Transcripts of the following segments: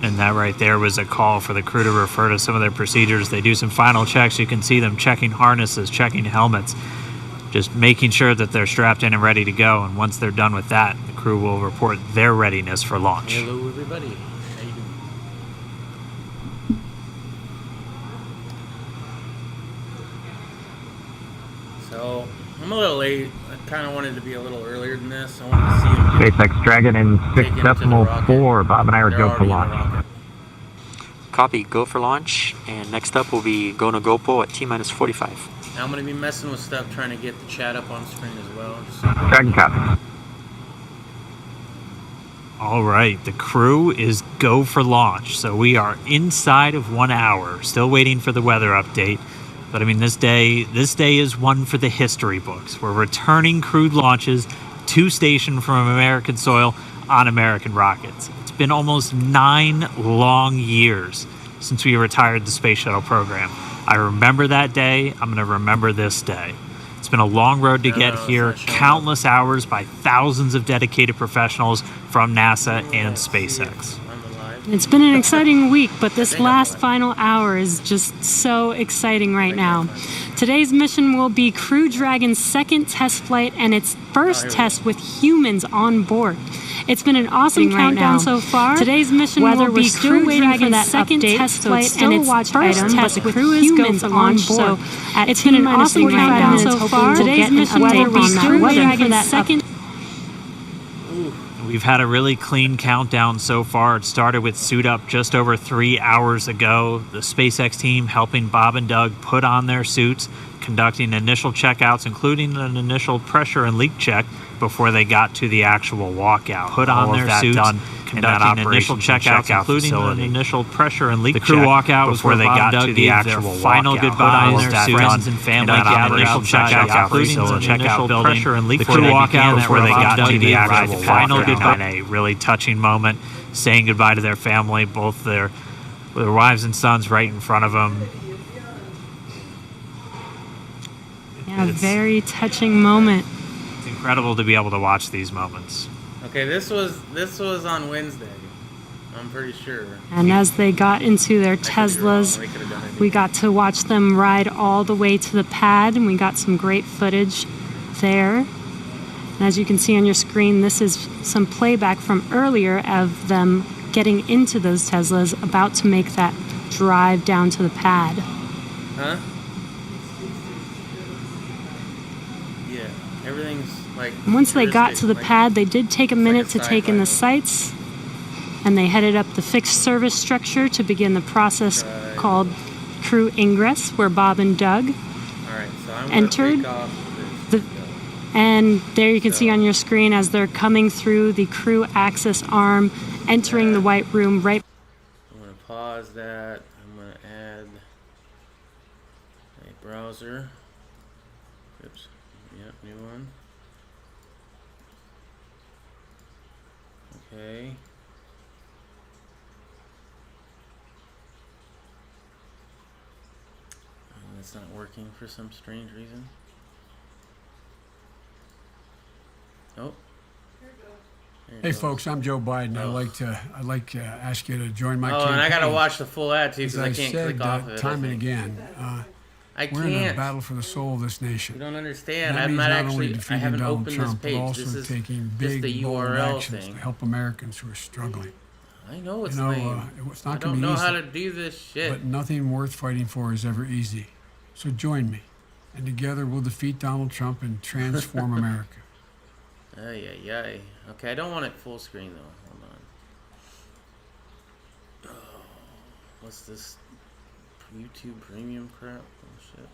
And that right there was a call for the crew to refer to some of their procedures. They do some final checks. You can see them checking harnesses, checking helmets, just making sure that they're strapped in and ready to go. And once they're done with that, the crew will report their readiness for launch. Hello, everybody. How you doing? So, I'm a little late. I kind of wanted to be a little earlier than this. I wanted to see if Spacex Dragon in 6.4. Bob and I are go for launch. Copy, go for launch. And next up will be go no GoPro at T-minus 45. Now I'm going to be messing with stuff, trying to get the chat up on screen as well. Dragon copy. All right, the crew is go for launch. So we are inside of 1 hour, still waiting for the weather update. But I mean, this day is one for the history books. We're returning crewed launches to station from American soil on American rockets. It's been almost 9 long years since we retired the space shuttle program. I remember that day. I'm going to remember this day. It's been a long road to get here, countless hours by thousands of dedicated professionals from NASA and SpaceX. It's been an exciting week, but this last final hour is just so exciting right now. Today's mission will be Crew Dragon's second test flight and its first test with humans on board. It's been an awesome countdown so far. Today's mission will be Crew Dragon's second test flight and its first test with humans on board. It's been an awesome countdown so far. Today's mission will be Crew Dragon's second. We've had a really clean countdown so far. It started with suit up just over 3 hours ago. The SpaceX team helping Bob and Doug put on their suits, conducting initial checkouts, including an initial pressure and leak check before they got to the actual walkout. Put on their suits, conducting initial checkouts, including an initial pressure and leak check. The crew walkout before they got to the actual final goodbye on their friends and family gathered outside, including an initial pressure and leak. The crew walkout before they got to the actual final goodbye. A really touching moment, saying goodbye to their family, both their wives and sons right in front of them. Yeah, very touching moment. It's incredible to be able to watch these moments. Okay, this was on Wednesday, I'm pretty sure. And as they got into their Teslas, we got to watch them ride all the way to the pad, and we got some great footage there. And as you can see on your screen, this is some playback from earlier of them getting into those Teslas, about to make that drive down to the pad. Huh? Yeah, everything's like... Once they got to the pad, they did take a minute to take in the sights, and they headed up the fixed service structure to begin the process called crew ingress, where Bob and Doug entered. And there you can see on your screen as they're coming through the crew access arm, entering the white room right. I'm going to pause that. I'm going to add a browser. Oops. Yep, new one. Okay. It's not working for some strange reason. Oh. Hey folks, I'm Joe Biden. I'd like to ask you to join my campaign. And I gotta watch the full ad too because I can't said, click off of it. Time and again, we're in a battle for the soul of this nation. You don't understand. That I'm means not only actually. I defeating haven't Donald opened Trump, this but page. also This is taking just big, the bold URL actions thing. to help Americans who are struggling. I know it's lame. It's not I going don't to be know easy. how to do this shit. But nothing worth fighting for is ever easy. So join me, and together we'll defeat Donald Trump and transform America. Ay, ay, ay. Okay, I don't want it full screen though. Hold on. Oh, what's this? YouTube premium crap? Oh shit.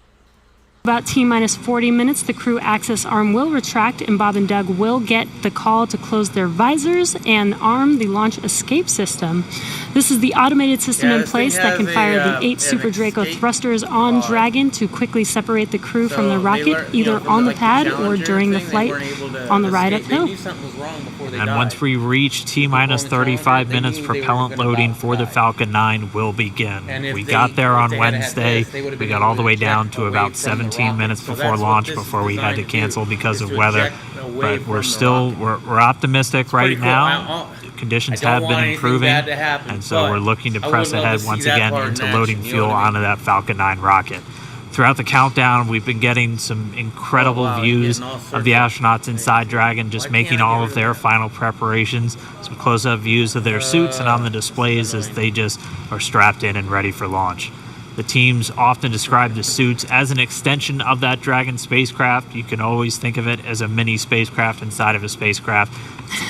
About T-minus 40 minutes, the crew access arm will retract, and Bob and Doug will get the call to close their visors and arm the launch escape system. This is the automated system in place that can fire the 8 Super Draco thrusters on Dragon to quickly separate the crew from the rocket, either on the pad or during the flight on the ride uphill. And once we reach T-minus 35 minutes, propellant loading for the Falcon 9 will begin. We got there on Wednesday. We got all the way down to about 17 minutes before launch before we had to cancel because of weather. away but from we're the still rocket. we're optimistic right pretty cool. now. Conditions I don't have want been anything improving, bad to happen, and so but we're looking to I press would love ahead to see once that again part in into action, loading you know fuel what I mean? onto that Falcon 9 rocket. Throughout the countdown, we've been getting some incredible wow, views getting all of sorts the of astronauts inside things. Dragon, just Why making can't I all get of rid their of that? final preparations, some close-up views of their suits and on the displays as they just are strapped in and ready for launch. The teams often describe the suits as an extension of that Dragon spacecraft. You can always think of it as a mini spacecraft inside of a spacecraft.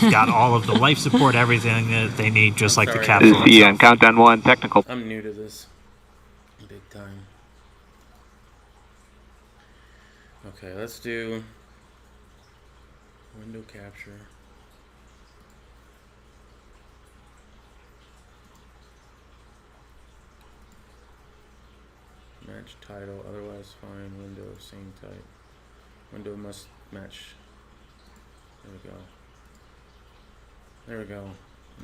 It's got all of the life support, everything that they need, just like the sorry. capsule This is Ian, itself. countdown 1, technical. I'm new to this. Big time. Okay, let's do window capture. Match title, otherwise fine. Window, same type. Window must match. There we go. There we go.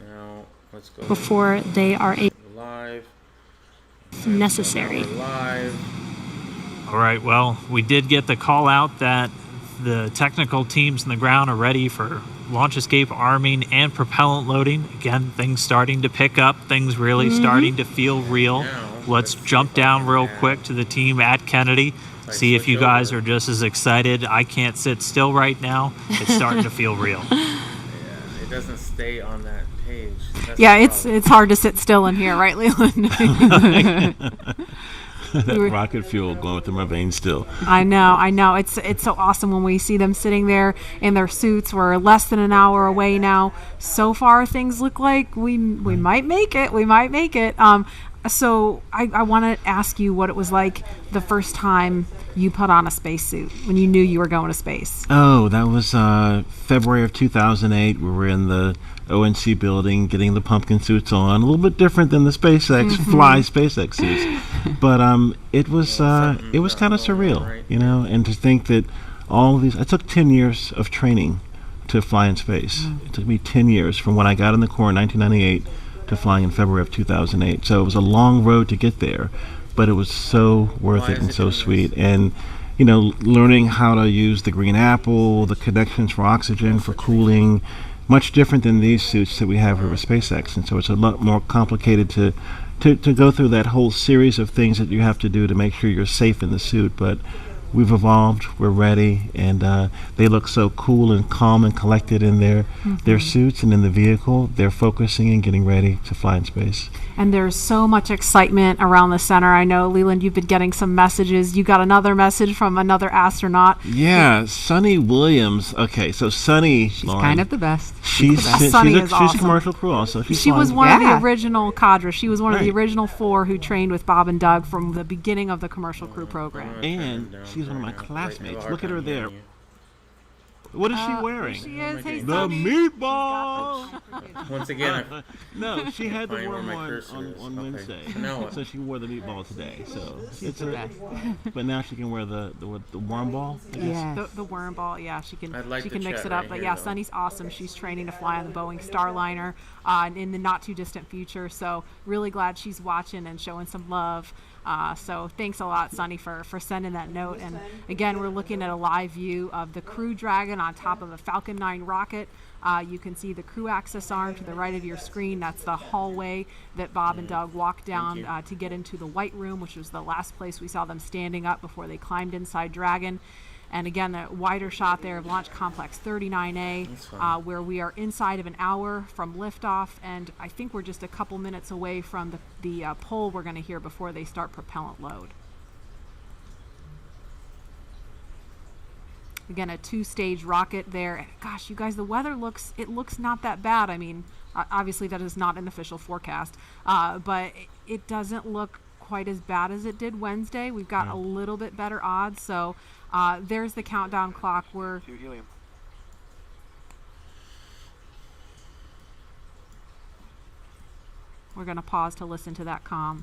Now, let's go. Before they are Live. necessary. We're live. All right, well, we did get the call out that the technical teams in the ground are ready for launch escape arming and propellant loading. Again, things starting to pick up, things really starting to feel real. Now, Let's jump down real quick to the team at Kennedy, see if you guys are just as excited. I can't sit still right now. It's starting to feel real. Yeah, it doesn't stay on that page. That's Yeah, the problem. it's hard to sit still in here, right, Leland? That rocket fuel going through my veins still. I know. It's so awesome when we see them sitting there in their suits. We're less than an hour away now. So far, things look like we might make it. We might make it. So I want to ask you what it was like the first time you put on a spacesuit when you knew you were going to space. Oh, that was February of 2008. We were in the ONC building getting the pumpkin suits on. A little bit different than the SpaceX fly SpaceX suits. But it was kind of surreal, you know, and to think that all of these, I took 10 years of training to fly in space. It took me 10 years from when I got in the Corps in 1998 to flying in February of 2008. So it was a long road to get there, but it was so worth it and so sweet. And, you know, learning how to use the green apple, the connections for oxygen, for cooling, much different than these suits that we have here with SpaceX. And so it's a lot more complicated to go through that whole series of things that you have to do to make sure you're safe in the suit. But we've evolved, we're ready, and they look so cool and calm and collected in their suits and in the vehicle. They're focusing and getting ready to fly in space. And there's so much excitement around the center. I know, Leland, you've been getting some messages. You got another message from another astronaut. Yeah, Sunny Williams. Okay, so Sunny, She's kind of the best. she's Sunny is she's awesome. a commercial crew also. She was one of the original cadre. She was one of the Right. original 4 who trained with Bob and Doug from the beginning of the commercial crew program. And she's one of my classmates. Look at her there. What is she wearing? She is. Hey, The Sunny. meatball. Once again, No, she had the Find where warm my one cursor on is. Okay. Wednesday, Now what? so she wore the meatball today. So it's the best. But now she can wear the warm ball. I guess. Yeah. The worm ball, yeah, she can I'd like she to can mix chat it up. right But here, yeah, though. Sunny's awesome. She's training to fly on the Boeing Starliner in the not too distant future. So really glad she's watching and showing some love. So thanks a lot, Sunny, for sending that note. And again, we're looking at a live view of the Crew Dragon on top of a Falcon 9 rocket. You can see the crew access arm to the right of your screen. That's the hallway that Bob and Doug walked down to get into the White Room, which was the last place we saw them standing up before they climbed inside Dragon. And again, the wider shot there of Launch Complex 39A, where we are inside of an hour from liftoff, and I think we're just a couple minutes away from the pull we're going to hear before they start propellant load. Again, a 2-stage rocket there. Gosh, you guys, the weather looks not that bad. I mean, obviously that is not an official forecast, but it doesn't look quite as bad as it did Wednesday. We've got a little bit better odds, so there's the countdown clock. We're going to pause to listen to that comm.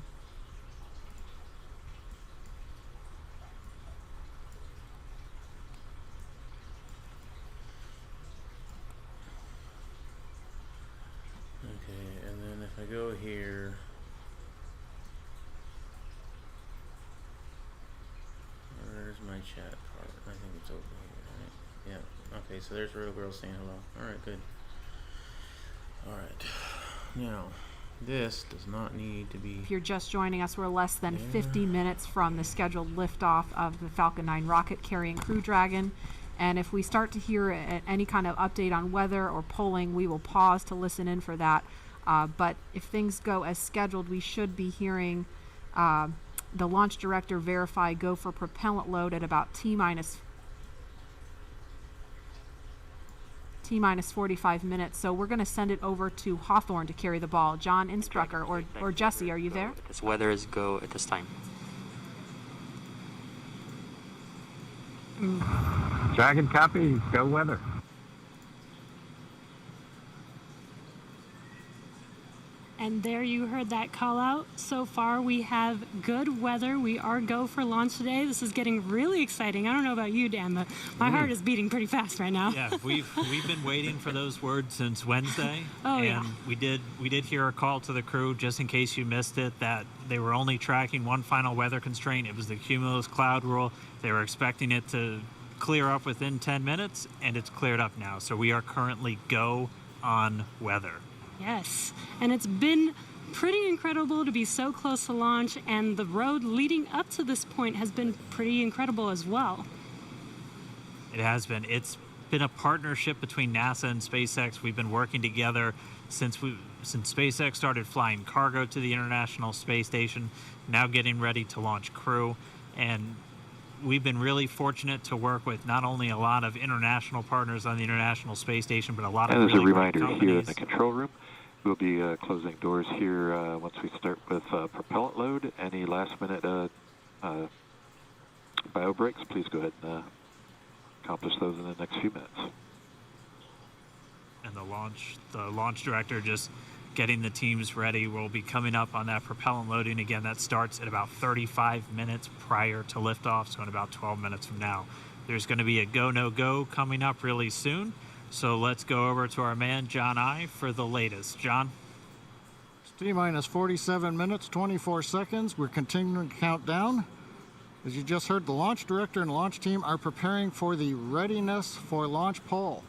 Okay, and then if I go here, where's my chat part? I think it's over here, right? Yeah. Okay, so there's Real Girl saying hello. Alright, good. Alright. Now, this does not need to be... If you're just joining us, we're less than 50 minutes from the scheduled liftoff of the Falcon 9 rocket carrying Crew Dragon. And if we start to hear any kind of update on weather or polling, we will pause to listen in for that. But if things go as scheduled, we should be hearing the launch director verify go for propellant load at about T-minus 45 minutes. So we're going to send it over to Hawthorne to carry the ball. John Instrucker or Jesse, are you there? This weather is go at this time. Dragon copy. Go weather. And there you heard that call out. So far we have good weather. We are go for launch today. This is getting really exciting. I don't know about you, Dan, but my heart is beating pretty fast right now. Yeah, we've been waiting for those words since Wednesday. Oh, and yeah. we did hear a call to the crew, just in case you missed it, that they were only tracking one final weather constraint. It was the cumulus cloud rule. They were expecting it to clear up within 10 minutes, and it's cleared up now. So we are currently go on weather. Yes, and it's been pretty incredible to be so close to launch, and the road leading up to this point has been pretty incredible as well. It has been. It's been a partnership between NASA and SpaceX. We've been working together since SpaceX started flying cargo to the International Space Station, now getting ready to launch crew. And we've been really fortunate to work with not only a lot of international partners on the International Space Station, but a lot of And as really a reminder, great here in companies. the control room, we'll be closing doors here once we start with propellant load. Any last-minute bio breaks, please go ahead and accomplish those in the next few minutes. And the launch director just getting the teams ready. We'll be coming up on that propellant loading again. That starts at about 35 minutes prior to liftoff, so in about 12 minutes from now. There's going to be a go, no go coming up really soon. So let's go over to our man, John I, for the latest. John? It's T-minus 47 minutes, 24 seconds. We're continuing to count down. As you just heard, the launch director and launch team are preparing for the readiness for launch poll.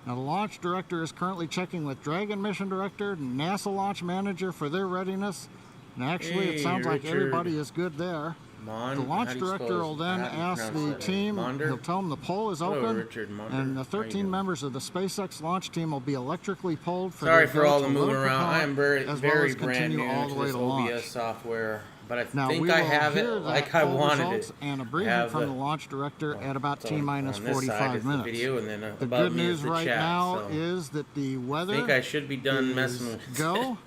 Now, the launch director is currently checking with Dragon mission director, NASA launch manager for their readiness. And actually, it sounds like everybody is good there. The launch director will then ask the team, he'll tell them the poll is open, and the 13 members of the SpaceX launch team will be electrically polled for Sorry for all the moving around. I am very brand new all to the way this to OBS launch. software, but I Now, think we I will have it hear like that I poll wanted results it. and a briefing from the launch director at about T-minus on this side 45 is the minutes. video, and then The above good me is news the right chat, now so is that the weather I think I should be done messing is with go.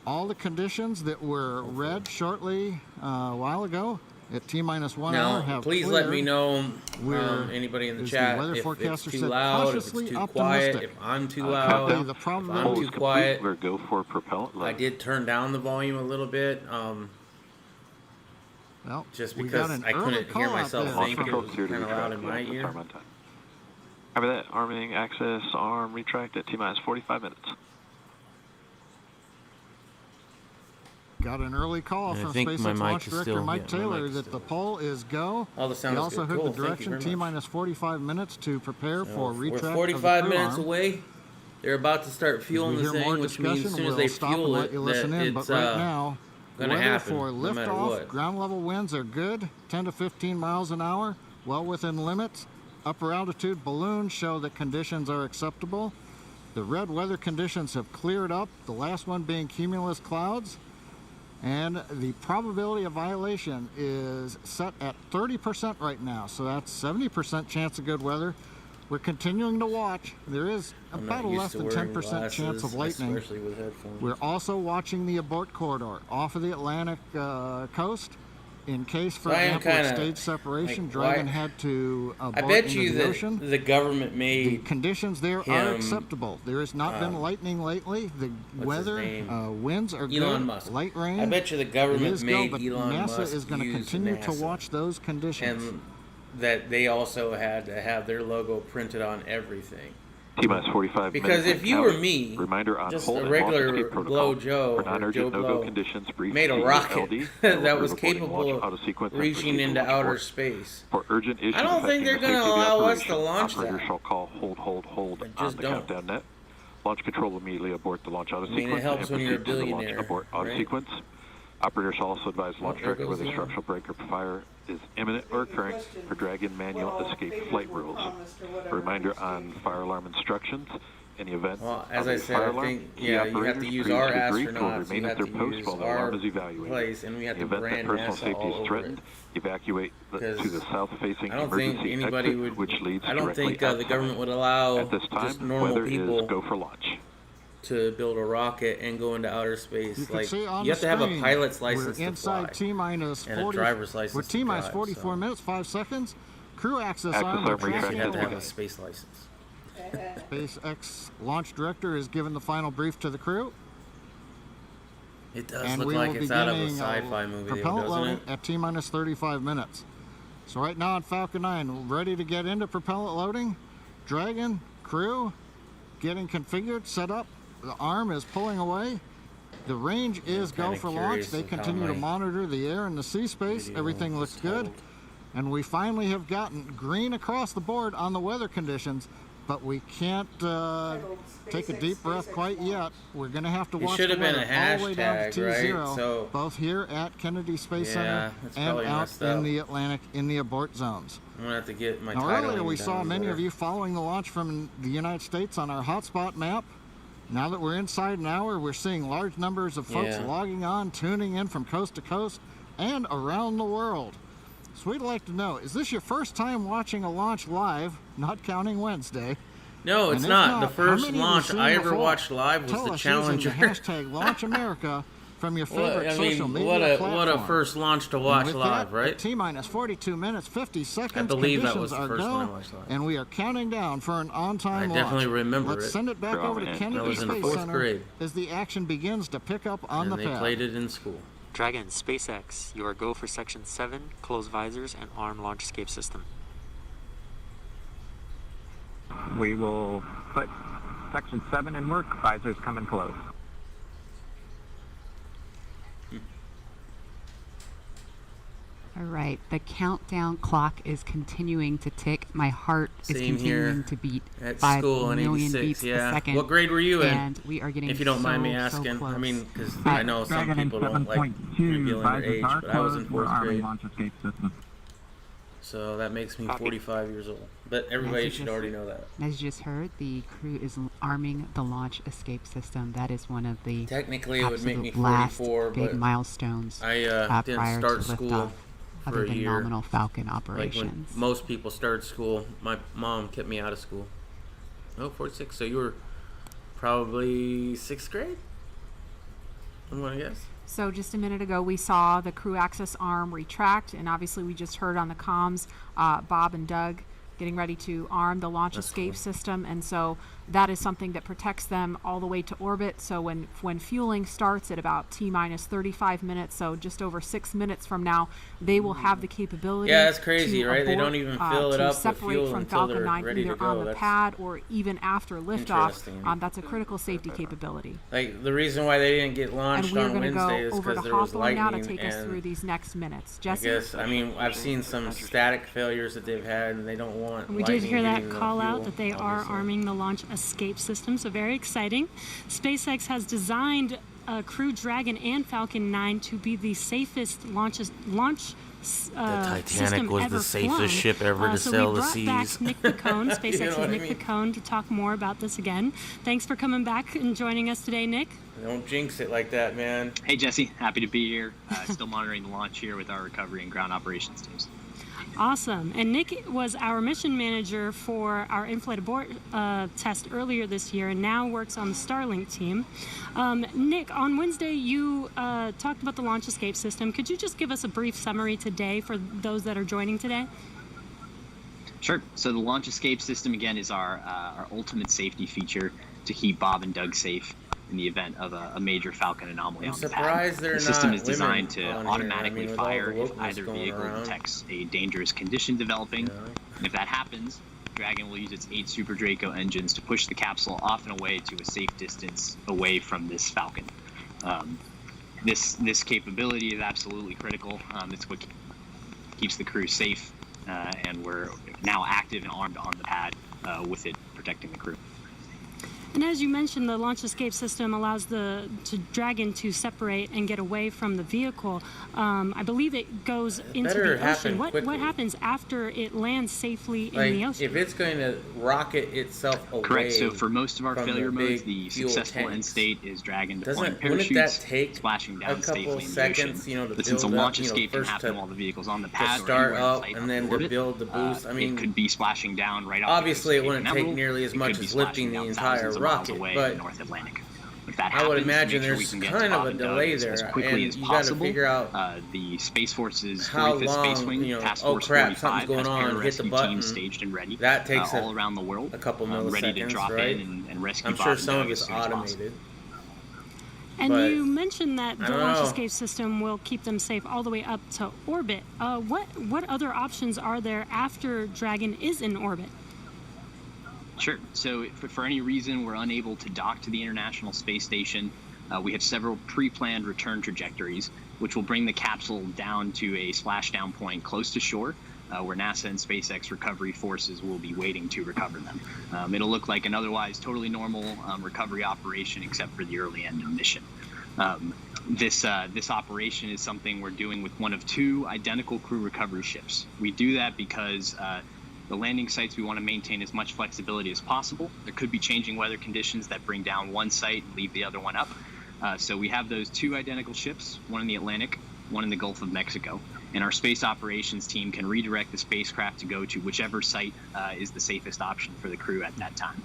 All the conditions that were read shortly a while ago at T-minus 1 hour Now, have please let me cleared. know, anybody in the As chat, weather if it's forecaster too said, loud, if it's cautiously too quiet, optimistic. if I'm too loud, The if I'm probability too quiet. We're go for propellant load. I did turn down the volume a little bit, Well, just we got because an I early couldn't hear call out myself there Launch think it control was clear to kind of loud in retract. my ear. Arm on time. Copy that. Arming access arm retract at T-minus 45 minutes. Got an early call And I from think my SpaceX mic launch is director still- Mike yeah, my Taylor mic is that still- the poll is go. All the sound He is also good. heard Cool. the Thank you direction very much. T-minus 45 minutes to prepare for We're retract 45 of the crew minutes arm. away. They're about to start fueling As the we hear more thing, which means discussion, as soon as we'll they stop and fuel let it, you listen that in. But it's right now, gonna weather happen, for no matter liftoff, what. ground level winds are good, 10 to 15 miles an hour, well within limits. Upper altitude balloons show that conditions are acceptable. The red weather conditions have cleared up, the last one being cumulus clouds. And the probability of violation is set at 30% right now, so that's 70% chance of good weather. We're continuing to watch. There is I'm about a not used less to than wearing 10% chance of glasses, lightning. especially with headphones. We're also watching the Abort corridor off of the Atlantic coast. In case, for So I am example, of kinda, stage separation, like, Dragon why- had to abort I bet into you the that ocean. the government The made conditions there are him, acceptable. There has not been lightning lately. The his weather, name? winds are Elon good. Musk. Light rain. I bet you the It government is made but Elon NASA Musk is going to use continue to NASA. watch those conditions. and that they also had to have their logo printed on everything. T-minus 45 Because minutes. if you were me, reminder on just hold a and launch regular escape protocol. Blow Joe For or Joe non-urgent no-go Blow conditions, brief made a CE rocket LD, that was reporting capable launch auto of sequence and reaching proceed to into launch outer abort. space. For urgent issues I don't think affecting they're the going to safety of the allow us to operation, launch operator that. shall call hold I on just the don't. countdown net. Launch control immediately abort the launch auto I mean, it sequence helps and when you're a proceed to the launch billionaire, abort auto right? sequence. Operator shall also advise launch there director goes whether the structural break or fire is imminent or occurring for Dragon manual escape flight rules. A reminder on fire alarm instructions. In the event Well, as of I a said, fire I alarm, think, key yeah, you have operators to use our previously briefed will astronauts, remain you at have their to post use while the our alarm is evaluated. place, and we have In to the event that brand personal NASA safety all is over threatened, it. evacuate to the south-facing I don't think emergency anybody exit, would, which leads I don't directly think the outside. government would allow At this just time, normal weather people is go for launch. to build a rocket and go into outer space. You can Like, see on you the have to have a screen, pilot's license we're to inside fly. T-minus And a 40. driver's license We're to T-minus drive, 44 so. minutes, 5 seconds. Crew access Access arm. arm we're You tracking actually have to have away. a space license. SpaceX launch director is giving the final brief to the crew. It does And look we like will it's be out of a beginning sci-fi movie, though, propellant doesn't loading it? at T-minus 35 minutes. So right now on Falcon 9, ready to get into propellant loading. Dragon, crew, getting configured, set up. The arm is pulling away. The range is go kinda for launch. curious They of how continue to my monitor the air and the sea space. video Everything looks good. titled. And we finally have gotten green across the board on the weather conditions, but we can't take a deep breath quite yet. We're going to have to It watch should the have been weather a all the way down to hashtag, right? T0, So- both here at Kennedy Space Yeah, Center that's and probably out messed in up. the Atlantic in the abort zones. I'm gonna have to get my Now title earlier we down saw many of better. you following the launch from the United States on our hotspot map. Now that we're inside an hour, we're seeing large numbers of folks Yeah. logging on, tuning in from coast to coast and around the world. So we'd like to know, is this your first time watching a launch live, not counting Wednesday? No, it's And if not. The how first many have you launch seen I ever before? watched live was Tell the us Challenger. using the hashtag #LaunchAmerica from your Well, favorite I mean, social media what a platform. first launch to And watch with live, that, right? at T-minus 42 minutes, 50 seconds, I believe that conditions was the are first go, one I watched live. and we are counting down for an on-time I launch. definitely remember Let's it. send it back Sure, over to man. Kennedy I was in Space 4th Center grade. as the action begins to pick up on And the they pad. played it in school. Dragon, SpaceX, you are go for Section 7, close visors, and arm launch escape system. We will put section 7 in work. Visors coming close. All right, the countdown clock is continuing to tick. My heart is Same here continuing to beat at 5 school in million 86. beats Yeah. a second. What grade were you in? And we are getting If you don't mind me so asking. close. I mean, because I know some Dragon in people don't like 7.2. revealing their Visors age, are but I was in closed. We're 4th arming grade. launch escape system. So that makes me Copy. 45 years old. But everybody you should just- already know that. As you just heard, the crew is arming the launch escape system. That is one of the Technically, it would make me absolute last 44, big but milestones I didn't prior start to school liftoff, for other a than year. nominal Falcon Like when operations. most people started school, my mom kept me out of school. Oh, 46. So you were probably 6th grade? I'm going to guess. So just a minute ago, we saw the crew access arm retract, and obviously we just heard on the comms Bob and Doug getting ready to arm the launch That's escape cool. system, and so that is something that protects them all the way to orbit. So when fueling starts at about T-minus 35 minutes, so just over 6 minutes from now, they will have the capability. Yeah, that's crazy, to right? They abort, don't even fill it to up with separate fuel from until Falcon they're 9 ready to either go. on the That's pad or even after liftoff. interesting. That's a critical safety capability. Like, the reason why they didn't get And launched we are on going to go Wednesday is over because to there was Hawthorne now to lightning take us through and these next minutes. I Jesse? guess, I mean, I've seen some static failures that they've had and they don't want We did lightning hear that hitting the call out fuel, that they are obviously. arming the launch escape system, so very exciting. SpaceX has designed Crew Dragon and Falcon 9 to be the safest launch Titanic system was ever the safest flown. ship ever to so sail we the brought seas. back Nick Picone, You SpaceX's know what I Nick mean? Picone, to talk more about this again. Thanks for coming back and joining us today, Nick. Don't jinx it like that, man. Hey Jesse, happy to be here. Still monitoring the launch here with our recovery and ground operations teams. Awesome. And Nick was our mission manager for our in-flight abort test earlier this year and now works on the Starlink team. Nick, on Wednesday you talked about the launch escape system. Could you just give us a brief summary today for those that are joining today? Sure. So the launch escape system again is our ultimate safety feature to keep Bob and Doug safe in the event of a major Falcon anomaly I'm on the surprised pad. they're The system not is designed to women on here. automatically I mean, with all the fire if wokeness either going vehicle around. detects a dangerous condition developing. And if that happens, Dragon will use its 8 Super Draco engines to push the capsule off and away to a safe distance away from this Falcon. This capability is absolutely critical. It's what keeps the crew safe, and we're now active and armed on the pad with it protecting the crew. And as you mentioned, the launch escape system allows the Dragon to separate and get away from the vehicle. I believe it goes into the ocean. What happens after it lands safely in the ocean? If it's going to rocket itself away. Correct. So for most of our failure modes, the successful end state is Dragon deploying parachutes, splashing down safely in the ocean. But since a launch escape can happen while the vehicle's on the pad or anywhere in sight and then to build the boost, it could be splashing down right off. Obviously, it wouldn't take nearly as much as lifting the entire rocket, but North Atlantic. If that I would happens, imagine make sure we there's can get kind to of Bob a and Doug delay as there, quickly and as you got to possible. figure out the Space Force's how 45th Space Wing, long, Task oh Force crap, 45 something's going has on, hit the pararescue button. teams staged and ready That takes all around the world, a couple milliseconds, ready to drop right? in and rescue I'm Bob sure and some Doug of as it's soon as possible. automated. And But you mentioned that the I don't launch know. escape system will keep them safe all the way up to orbit. What other options are there after Dragon is in orbit? Sure. So if for any reason we're unable to dock to the International Space Station, we have several pre-planned return trajectories, which will bring the capsule down to a splashdown point close to shore, where NASA and SpaceX recovery forces will be waiting to recover them. It'll look like an otherwise totally normal recovery operation, except for the early end of mission. This operation is something we're doing with one of 2 identical crew recovery ships. We do that because the landing sites, we want to maintain as much flexibility as possible. There could be changing weather conditions that bring down one site and leave the other one up. So we have those 2 identical ships, one in the Atlantic, one in the Gulf of Mexico. And our space operations team can redirect the spacecraft to go to whichever site is the safest option for the crew at that time.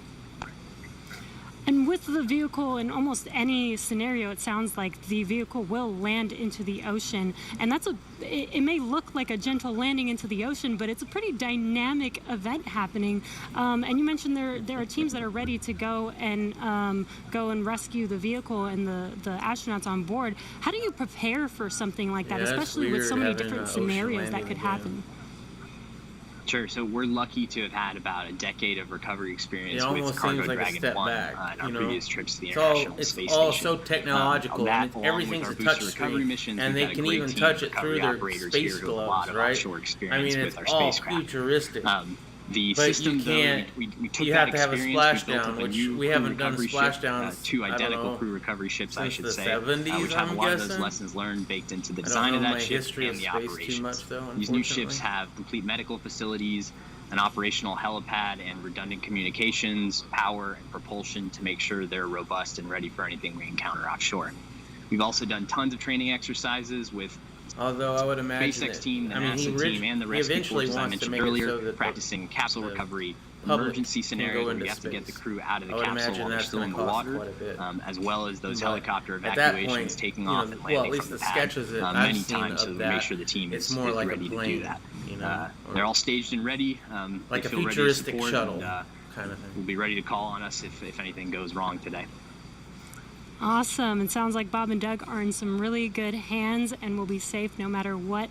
And with the vehicle, in almost any scenario, it sounds like the vehicle will land into the ocean. And it may look like a gentle landing into the ocean, but it's a pretty dynamic event happening. And you mentioned there are teams that are ready to go and rescue the vehicle and the astronauts on board. How do you prepare for something like that, especially with so many different scenarios that could happen? Sure. So we're lucky to have had about a decade of recovery experience with almost Cargo seems like a Dragon step 1 back, in our previous trips to the It's International all Space all Station. so technological, That, and along everything's a with our touch booster recovery screen, missions, and we've they got a can great even team touch of it through recovery their operators space here who have a lot gloves, of right? offshore I experience mean, with it's our all spacecraft. futuristic. The but system, you can't. though, we took You that have to have a experience, we built splashdown, up a which new we crew haven't done recovery ship, splashdowns. 2 I don't identical know, crew recovery ships, I since should the say, 70s, which have a I'm lot of those guessing. lessons learned baked into the I don't design know of that my ship history and of the space operations. too much, though, These new ships unfortunately. have complete medical facilities, an operational helipad, and redundant communications, power, and propulsion to make sure they're robust and ready for anything we encounter offshore. We've also done tons of training exercises with Although I would imagine SpaceX that, team, the I mean, NASA team, and the he rescue eventually forces I wants to mentioned make it earlier, so that practicing capsule the recovery, public emergency can scenarios go where into we have to get the space. crew out of the I would capsule imagine while they're that's still in gonna the cost water, quite a bit. as well as those But helicopter at that evacuations point, taking you know, off and well, landing at least from the the pad sketches that I've many seen times, of so that we that, make sure the team it's is more like a ready to plane, do that. you know, or They're all staged and ready. like they a feel ready to futuristic support, shuttle and, kind of thing. We'll be ready to call on us if anything goes wrong today. Awesome. It sounds like Bob and Doug are in some really good hands and will be safe no matter what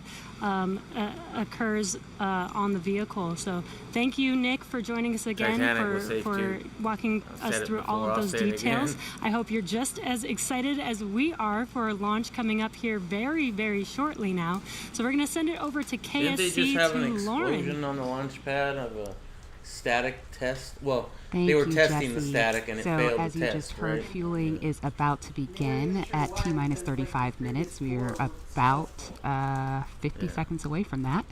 occurs on the vehicle. So thank you, Nick, for joining us again, Titanic was safe for too. walking I've us said it through before, all of I'll those say it details. again. I hope you're just as excited as we are for a launch coming up here very, very shortly now. So we're going to send it over to KSC Didn't they just have an to Lauren. explosion on the launch pad of a static test? Well, Thank they were you, testing the Jesse. static and it so failed as the you test, just heard, right? fueling is about to begin at T-minus 35 minutes. We are about 50 seconds away from that.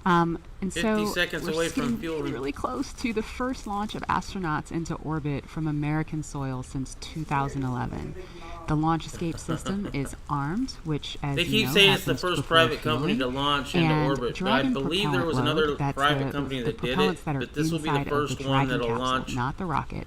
And 50 so seconds we're away from getting fueling. really close to the first launch of astronauts into orbit from American soil since 2011. The launch escape system is armed, which, as They you keep know, saying it's the happens first before private company to fueling. launch into And orbit. But I Dragon believe there was propellant another load, that's private the company that did propellants it, that are but this will be the inside of first the one Dragon that'll capsule, launch not the rocket.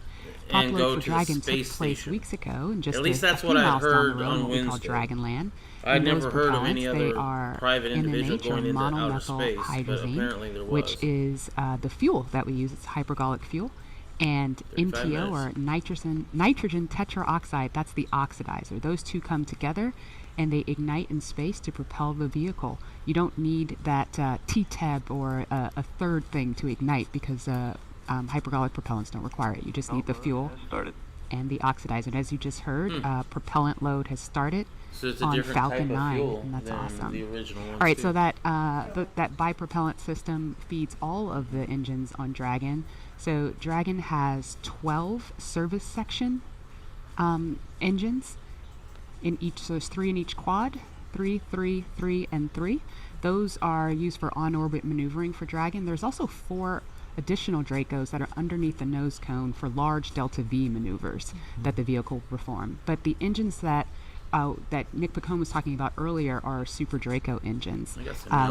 and Upload go for to the Dragon took space place station. weeks ago, and just At least that's a what few I miles down heard the road, on what we call Wednesday. Dragonland. I'd And never those heard of any propellants, they other are private in their individual nature going into outer monomethyl space, but hydrazine, apparently there was. which is the fuel that we use. It's hypergolic fuel. And 35 NTO, or nitrogen tetraoxide, that's the oxidizer. Those two come together and they ignite in space to propel the vehicle. You don't need that T-tab or a third thing to ignite because hypergolic propellants don't require it. You just need the fuel and the oxidizer. And as you just heard, propellant load has started So it's a on different Falcon type of 9, fuel and that's than awesome. the original one. All right, so that that bipropellant system feeds all of the engines on Dragon. So Dragon has 12 service section engines in each. So there's 3 in each quad, 3, 3, 3, and 3. Those are used for on-orbit maneuvering for Dragon. There's also 4 additional Dracos that are underneath the nose cone for large Delta V maneuvers that the vehicle will perform. But the engines that Nick Pacone was talking about earlier are Super Draco engines.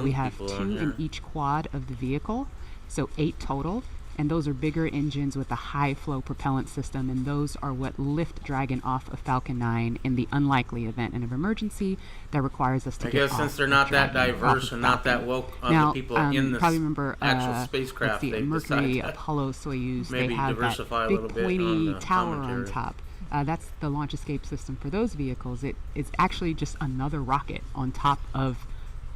We have 2 in each quad of the vehicle, so 8 total. And those are bigger engines with a high flow propellant system, and those are what lift Dragon off of Falcon 9 in the unlikely event of emergency that requires us to I get guess off since they're of not Dragon, that off diverse of and not that Falcon. woke Now, the people in the probably remember, actual spacecraft, the they Mercury, decide to Apollo, Soyuz, maybe they have diversify a that little big bit on pointy the tower on commentary. top. That's the launch escape system for those vehicles. It is actually just another rocket on top of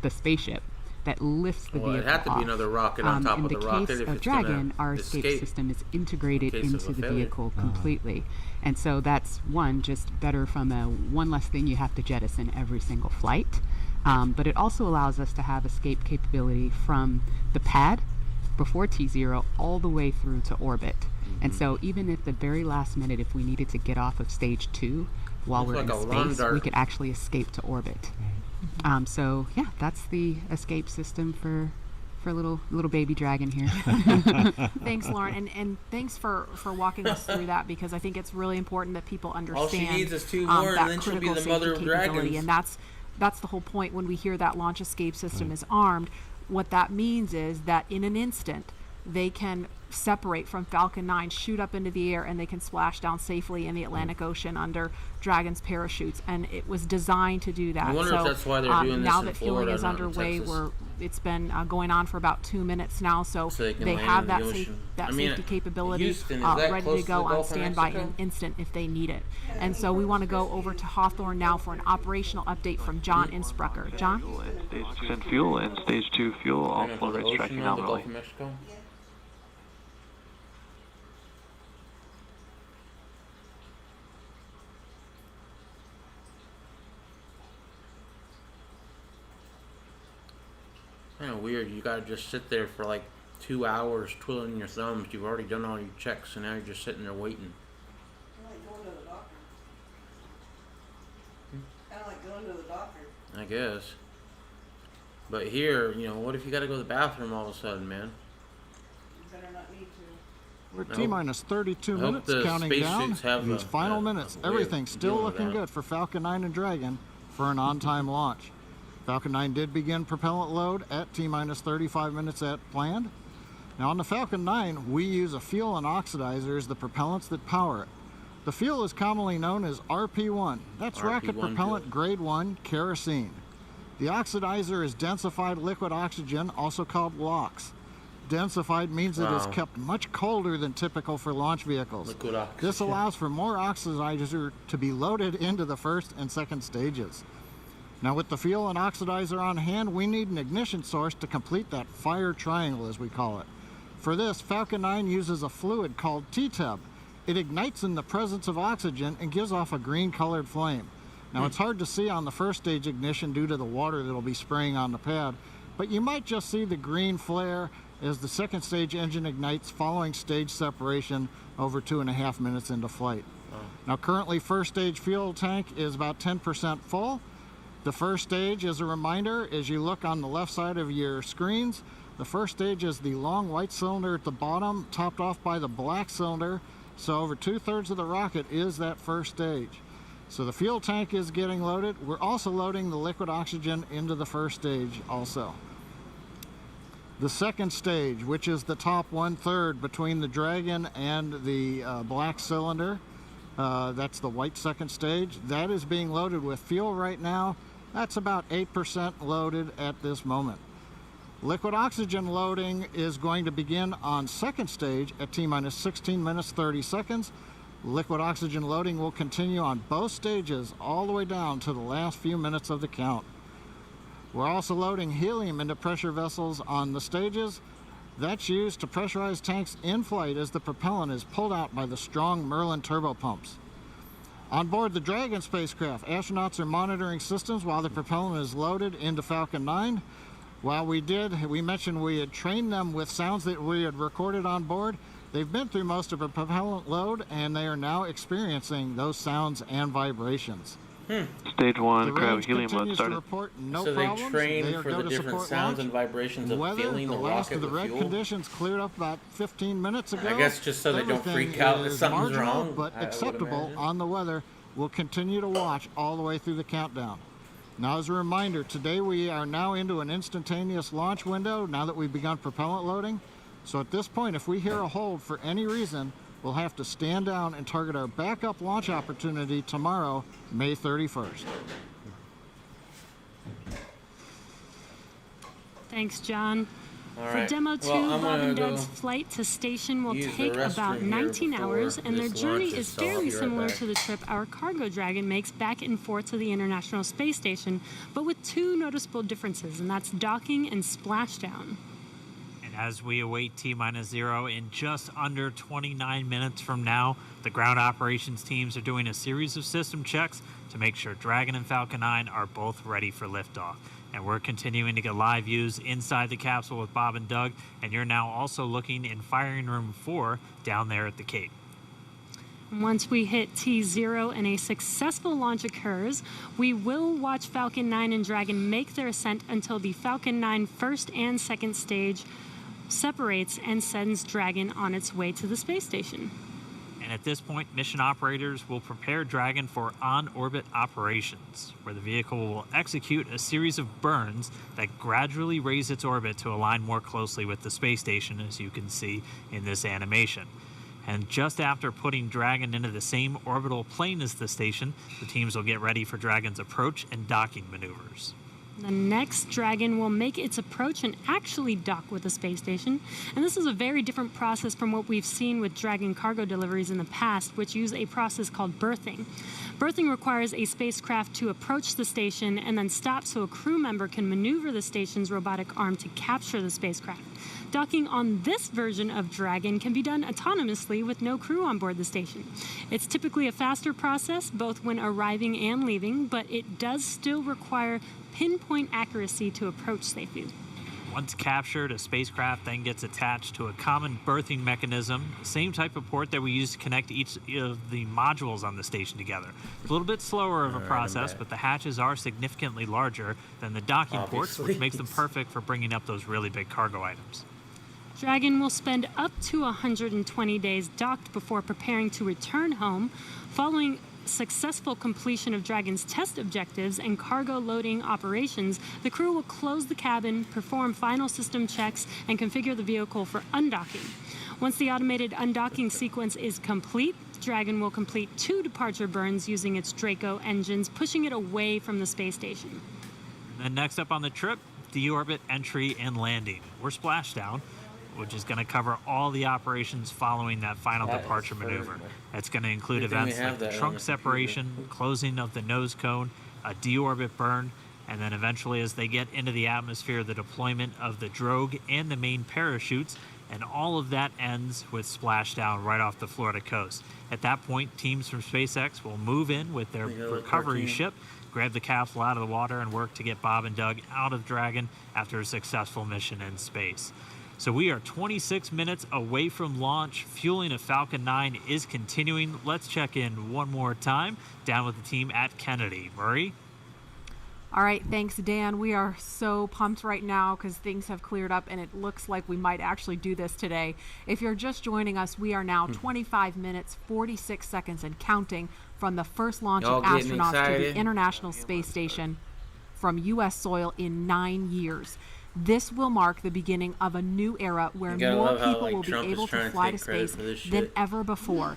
the spaceship that lifts the vehicle it had to be off. another rocket on top of the rocket In the if case of it's gonna Dragon, our escape system is integrated in case into of a the failure. vehicle completely. And so that's just better from one less thing you have to jettison every single flight. But it also allows us to have escape capability from the pad before T0 all the way through to orbit. And so even at the very last minute, if we needed to get off of stage 2 while we're in space, we could actually escape to orbit. So yeah, that's the escape system for little baby Dragon here. Thanks, Lauren, and thanks for walking us through that, because I think it's really important that people understand All she needs is 2 more, that and then she'll be critical the mother safety of capability. dragons. And that's the whole point when we hear that launch escape system is armed. What that means is that in an instant they can separate from Falcon 9, shoot up into the air, and they can splash down safely in the Atlantic Ocean under Dragon's parachutes. And it was designed to do that. I wonder if that's why they're doing this now in that Florida, fueling is not in underway, Texas. it's been going on for about 2 minutes now, so they can they land have in that the ocean. safety capability Houston, is that ready close to to go the on Gulf of standby in Mexico? an instant if they need it. And so we want to go over to Hawthorne now for an operational update from John Insprucker. John? Stage 2 send fuel and stage 2 fuel, all flow rates tracking nominally. Kind of weird. You gotta just sit there for like 2 hours twiddling your thumbs. You've already done all your checks, and now you're just sitting there waiting. Kind of like going to the doctor. I guess. But here, what if you gotta go to the bathroom all of a sudden, man? You better not need to. We're at T-minus 32 I hope minutes, the counting down. spacesuits have These final minutes, everything's still deal with looking that. good for Falcon 9 and Dragon for an on-time launch. Falcon 9 did begin propellant load at T-minus 35 minutes at planned. Now on the Falcon 9, we use a fuel and oxidizers, the propellants that power it. The fuel is commonly known as RP1. That's rocket RP1 propellant grade 1 kerosene. The oxidizer is densified liquid oxygen, also called LOX. Densified means it is Wow. kept much colder than typical for launch vehicles. Liquid oxygen. This allows for more oxidizer to be loaded into the first and second stages. Now with the fuel and oxidizer on hand, we need an ignition source to complete that fire triangle, as we call it. For this, Falcon 9 uses a fluid called T-Tub. It ignites in the presence of oxygen and gives off a green-colored flame. Now it's hard to see on the first stage ignition due to the water that'll be spraying on the pad, but you might just see the green flare as the second stage engine ignites following stage separation over 2.5 minutes into flight. Now currently first stage fuel tank is about 10% full. The first stage, as a reminder, as you look on the left side of your screens, the first stage is the long white cylinder at the bottom, topped off by the black cylinder. So over 2/3 of the rocket is that first stage. So the fuel tank is getting loaded. We're also loading the liquid oxygen into the first stage also. The second stage, which is the top 1/3 between the Dragon and the black cylinder, that's the white second stage, that is being loaded with fuel right now. That's about 8% loaded at this moment. Liquid oxygen loading is going to begin on second stage at T-minus 16 minutes 30 seconds. Liquid oxygen loading will continue on both stages all the way down to the last few minutes of the count. We're also loading helium into pressure vessels on the stages. That's used to pressurize tanks in flight as the propellant is pulled out by the strong Merlin turbopumps. On board the Dragon spacecraft, astronauts are monitoring systems while the propellant is loaded into Falcon 9. While we mentioned we had trained them with sounds that we had recorded on board. They've been through most of a propellant load, and they are now experiencing those sounds and vibrations. Stage 1, The cryo range helium load continues to started. report no So they problems. train are for go the to different support sounds launch. and vibrations of Weather, filling the last rocket of the with red fuel? conditions cleared up about 15 minutes ago. I guess just so they don't Everything freak out if is something's marginal, wrong, but I would acceptable imagine. on the weather. We'll continue to watch all the way through the countdown. Now, as a reminder, today we are now into an instantaneous launch window now that we've begun propellant loading. So at this point, if we hear a hold for any reason, we'll have to stand down and target our backup launch opportunity tomorrow, May 31st. Thanks, John. All For right. Demo 2, Well, I'm Bob and gonna Doug's go flight to station will use the take about restroom here 19 before hours, and their this journey launches, is so I'll fairly be right similar back. to the trip our cargo Dragon makes back and forth to the International Space Station, but with two noticeable differences, and that's docking and splashdown. And as we await T-0 in just under 29 minutes from now, the ground operations teams are doing a series of system checks to make sure Dragon and Falcon 9 are both ready for liftoff. And we're continuing to get live views inside the capsule with Bob and Doug, and you're now also looking in firing room 4 down there at the Cape. Once we hit T0 and a successful launch occurs, we will watch Falcon 9 and Dragon make their ascent until the Falcon 9 first and second stage separates and sends Dragon on its way to the space station. And at this point, mission operators will prepare Dragon for on-orbit operations, where the vehicle will execute a series of burns that gradually raise its orbit to align more closely with the space station, as you can see in this animation. And just after putting Dragon into the same orbital plane as the station, the teams will get ready for Dragon's approach and docking maneuvers. The next Dragon will make its approach and actually dock with the space station. And this is a very different process from what we've seen with Dragon cargo deliveries in the past, which use a process called berthing. Berthing requires a spacecraft to approach the station and then stop so a crew member can maneuver the station's robotic arm to capture the spacecraft. Docking on this version of Dragon can be done autonomously with no crew on board the station. It's typically a faster process, both when arriving and leaving, but it does still require pinpoint accuracy to approach safely. Once captured, a spacecraft then gets attached to a common berthing mechanism, the same type of port that we use to connect each of the modules on the station together. It's a little bit slower of a process, but the hatches are significantly larger than the docking ports, which makes them perfect for bringing up those really big cargo items. Dragon will spend up to 120 days docked before preparing to return home. Following successful completion of Dragon's test objectives and cargo loading operations, the crew will close the cabin, perform final system checks, and configure the vehicle for undocking. Once the automated undocking sequence is complete, Dragon will complete 2 departure burns using its Draco engines, pushing it away from the space station. And then next up on the trip, deorbit entry and landing, or splashdown, which is going to cover all the operations following that final departure maneuver. That's going to include events like the trunk separation, closing of the nose cone, a deorbit burn, and then eventually as they get into the atmosphere, the deployment of the drogue and the main parachutes, and all of that ends with splashdown right off the Florida coast. At that point, teams from SpaceX will move in with their recovery ship, grab the capsule out of the water, and work to get Bob and Doug out of Dragon after a successful mission in space. So we are 26 minutes away from launch. Fueling of Falcon 9 is continuing. Let's check in one more time down with the team at Kennedy. Murray? All right, thanks, Dan. We are so pumped right now because things have cleared up and it looks like we might actually do this today. If you're just joining us, we are now 25 minutes, 46 seconds and counting from the first launch of astronauts to the International Space Station from U.S. soil in 9 years. This will mark the beginning of a new era where more people will be able to fly to space than ever before.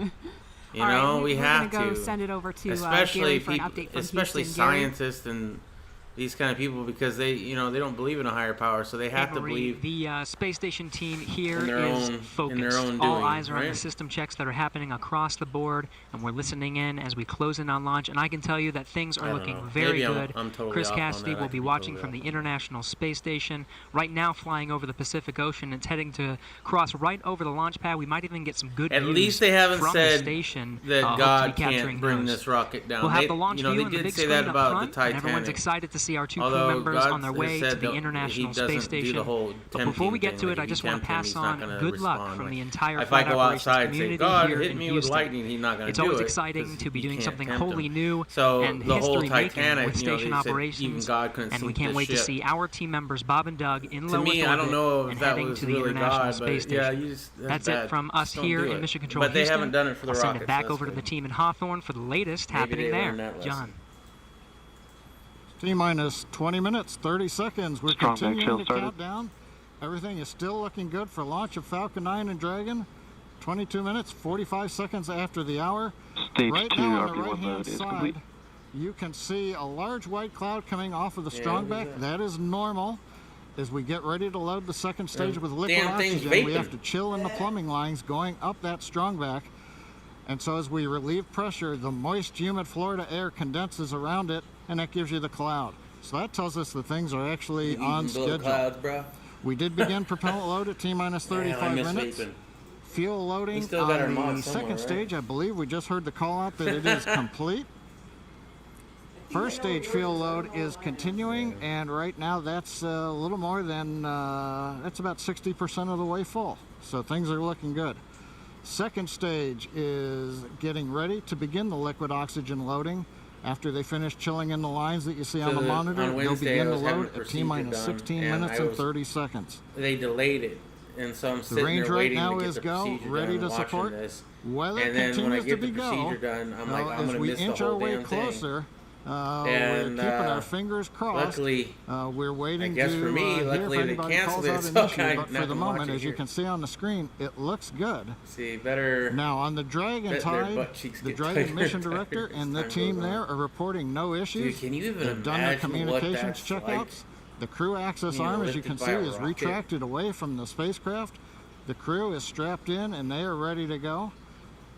You All right, know, we we're have gonna to. go send it over to Especially Gary for an people, update from especially Houston. Gary? scientists and these kind of people, because they, you know, they don't believe in a higher power, so they have to Marie, believe the space station team here in their is own- focused. in their own All doing, eyes are on the right? system checks that are happening across the board, and we're listening in as we close in on launch. And I can tell you that things I are don't looking know. very Maybe I'm- good. I'm totally Chris off on Cassidy that. I will could be be watching totally from the International Space Station right now, flying over the Pacific Ocean. It's heading to cross right over the launch pad. We might even get some good At views least they haven't from said the station that hope to God be capturing can't bring those. this rocket down. We'll have They- the launch you know, view they on the did big say screen that up about the front, and everyone's Titanic. excited to see our two crew Although members God on their has way said to the that International he Space doesn't do the Station. whole But before we tempting get to thing. it, I Like, just if you want to tempt him, pass he's not on gonna good luck respond. from Like, the entire if flight I go operations outside and say, community God, here hit in me Houston. with lightning, he's not going to It's do always it. exciting 'cause to be you doing can't something tempt him. wholly new So and the whole history making Titanic, with you know, station they said even operations. God couldn't And we sink can't this wait to ship. see our team members Bob and Doug in To low me, Earth I don't orbit know if and that heading was to the really International God, Space but yeah, Station. you just, That's bad. it from us Just don't here do in it. Mission Control But they Houston. haven't done it for the I'll send rockets. it back That's over to good. the team in Hawthorne for the latest Maybe happening they there. learned that lesson. John. T-minus 20 minutes, 30 seconds. We're Strong back continuing chill to started. count down. Everything is still looking good for launch of Falcon 9 and Dragon. 22 minutes, 45 seconds after the hour. Stage Right 2 now on the RP1 right-hand load is side, complete. you can see a large white cloud coming off of the Yeah, strong look at back. that. That is normal. As we get ready to load the second stage with liquid damn thing's oxygen, we vaping. have to chill in the plumbing lines going up that strong back. And so as we relieve pressure, the moist, humid Florida air condenses around it, and that gives you the cloud. So that tells us that things are actually on schedule. Clouds, bro. We did begin propellant load at T-minus 35 miss minutes. vaping. Fuel loading still got our on the mods second somewhere, right? stage, I believe we just heard the call out that it is complete. First stage fuel load is continuing, and right now that's a little more than, that's about 60% of the way full. So things are looking good. Second stage is getting ready to begin the liquid oxygen loading. After they finish chilling in the lines that you see on the monitor, on they'll Wednesday, begin I the was having a load at procedure T-minus done, 16 and minutes I and was- 30 seconds. They delayed it, and so I'm The sitting range there right waiting now to get is the go, procedure ready done to and watching support. this. Weather And then when I continues to get be the go. procedure done, I'm like, I'm as gonna we miss the inch our whole way damn thing. closer, we're And, keeping our fingers crossed. luckily, We're waiting I guess to for me, hear luckily if they anybody canceled calls it, out so an issue, I but for have the to watch moment, it as you here. can see on the screen, it looks good. See, better. Now on the Dragon bet their Tide, butt cheeks the get Dragon tighter mission and tighter director as and the time team goes there on. are reporting no issues. Dude, can you even They've done their imagine what communications that's checkouts. like? The crew access You know, arm, as you lifted can by see, a is rocket. retracted away from the spacecraft. The crew is strapped in and they are ready to go.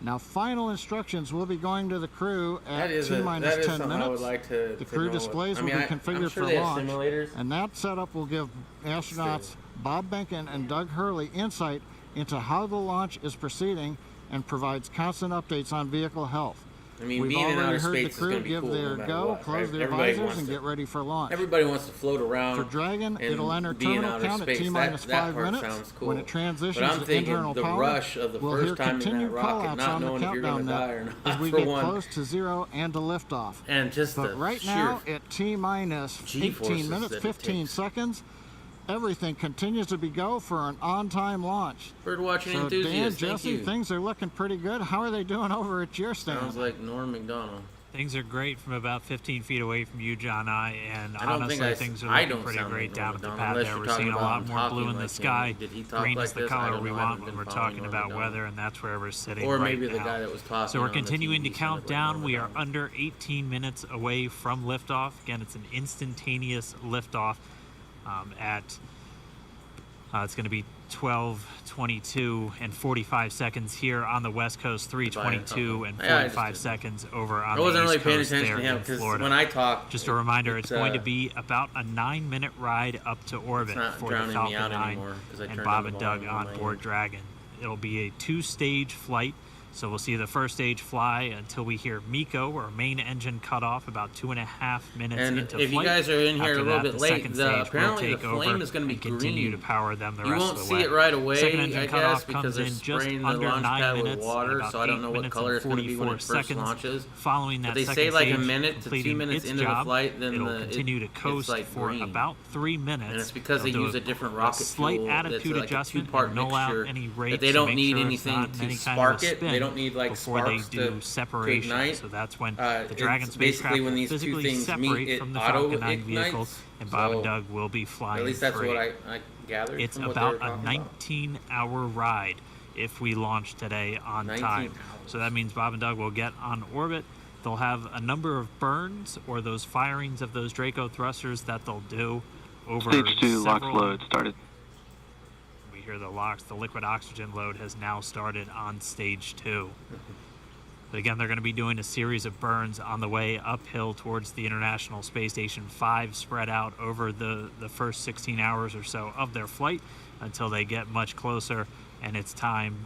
Now, final instructions will be going to the crew at That is T-minus 10 something I would minutes. like to. The to crew know displays I will mean, be I'm configured sure for they have launch, simulators. and that setup will give astronauts Bob Behnken and Doug Hurley insight into how the launch is proceeding and provides constant updates on vehicle health. I mean, We've being in already outer heard the space is crew going to be give cool their no matter go, what, close right? their Everybody visors, wants and to- get ready for launch. Everybody wants to float around. For Dragon, and it'll enter be in terminal outer count at space. T-minus that 5 part minutes. sounds cool. When it transitions but I'm to thinking internal the power, rush of the we'll hear first time in that continued rocket, call-outs not on the knowing if you're countdown going to die net or as not we for get one. close to zero and to liftoff. And just But the right sheer now, at T-minus G-forces 18 minutes, that it 15 takes. seconds, everything continues to be go for an on-time launch. Bird watching So Dan, enthusiast, thank Jesse, you. things are looking pretty good. How are they doing over at your stand? Sounds like Norm McDonald. Things are great from about 15 feet away from you, John. And I don't honestly, think things are I looking don't pretty sound great like down Norm at the McDonald, pad unless there. you're We're talking seeing a about lot him more blue talking in the like sky. him. Did he talk Green like is the this? I color don't we know. I want haven't when been we're following talking Norm about McDonald. weather, and that's where we're sitting Or right maybe the now. guy that was talking So we're on the continuing TV to count sounded like down. Norm We are McDonald. under 18 minutes away from liftoff. Again, it's an instantaneous liftoff at it's going to be 12:22 and 45 seconds here on the West Coast, 3:22 and Yeah, I just 45 didn't. seconds over on I wasn't the really East paying Coast attention there to him in because Florida. when I talk, Just a reminder, it's going to uh, be about a 9-minute ride up to orbit not for the drowning me Falcon out 9 anymore 'cause I and turned Bob on and the Doug volume on on my board ear. Dragon. It'll be a 2-stage flight. So we'll see the first stage fly until we hear MECO, or main engine cutoff, about 2.5 minutes And into if you flight. guys are in here After a little that, bit the late, second stage will apparently the take over flame is going to be and continue green. to power them the You rest won't of the see way. it right Second away, engine I cutoff guess, because comes they're in just spraying the under launch 9 pad with minutes, water, about so I don't 8 know what minutes color and it's going to be when 44 it first seconds. launches. Following that But they second say like a stage, minute to 2 completing minutes its into the job, flight, then it'll the, continue to it's coast like for green. about 3 minutes. And it's because they They'll do use a different rocket slight fuel attitude that's like adjustment a two-part and null out mixture any that rates they to don't make need sure it's anything not to any kind spark of a it. They spin don't need like before sparks they do to separation. ignite. So that's when the Dragon It's basically spacecraft when will these two physically things separate meet, it from the Falcon 9 auto-ignites. vehicles, and Bob and So, Doug will be flying at least that's free. what I gathered. It's from what they were about a talking about. 19-hour ride if we launch today on 19 time. So that means Bob and Doug will get on orbit. They'll have a number of burns, or those firings of those Draco thrusters that they'll do over Stage 2 LOX several. load started. We hear the LOX. The liquid oxygen load has now started on stage 2. But again, they're going to be doing a series of burns on the way uphill towards the International Space Station 5, spread out over the first 16 hours or so of their flight until they get much closer, and it's time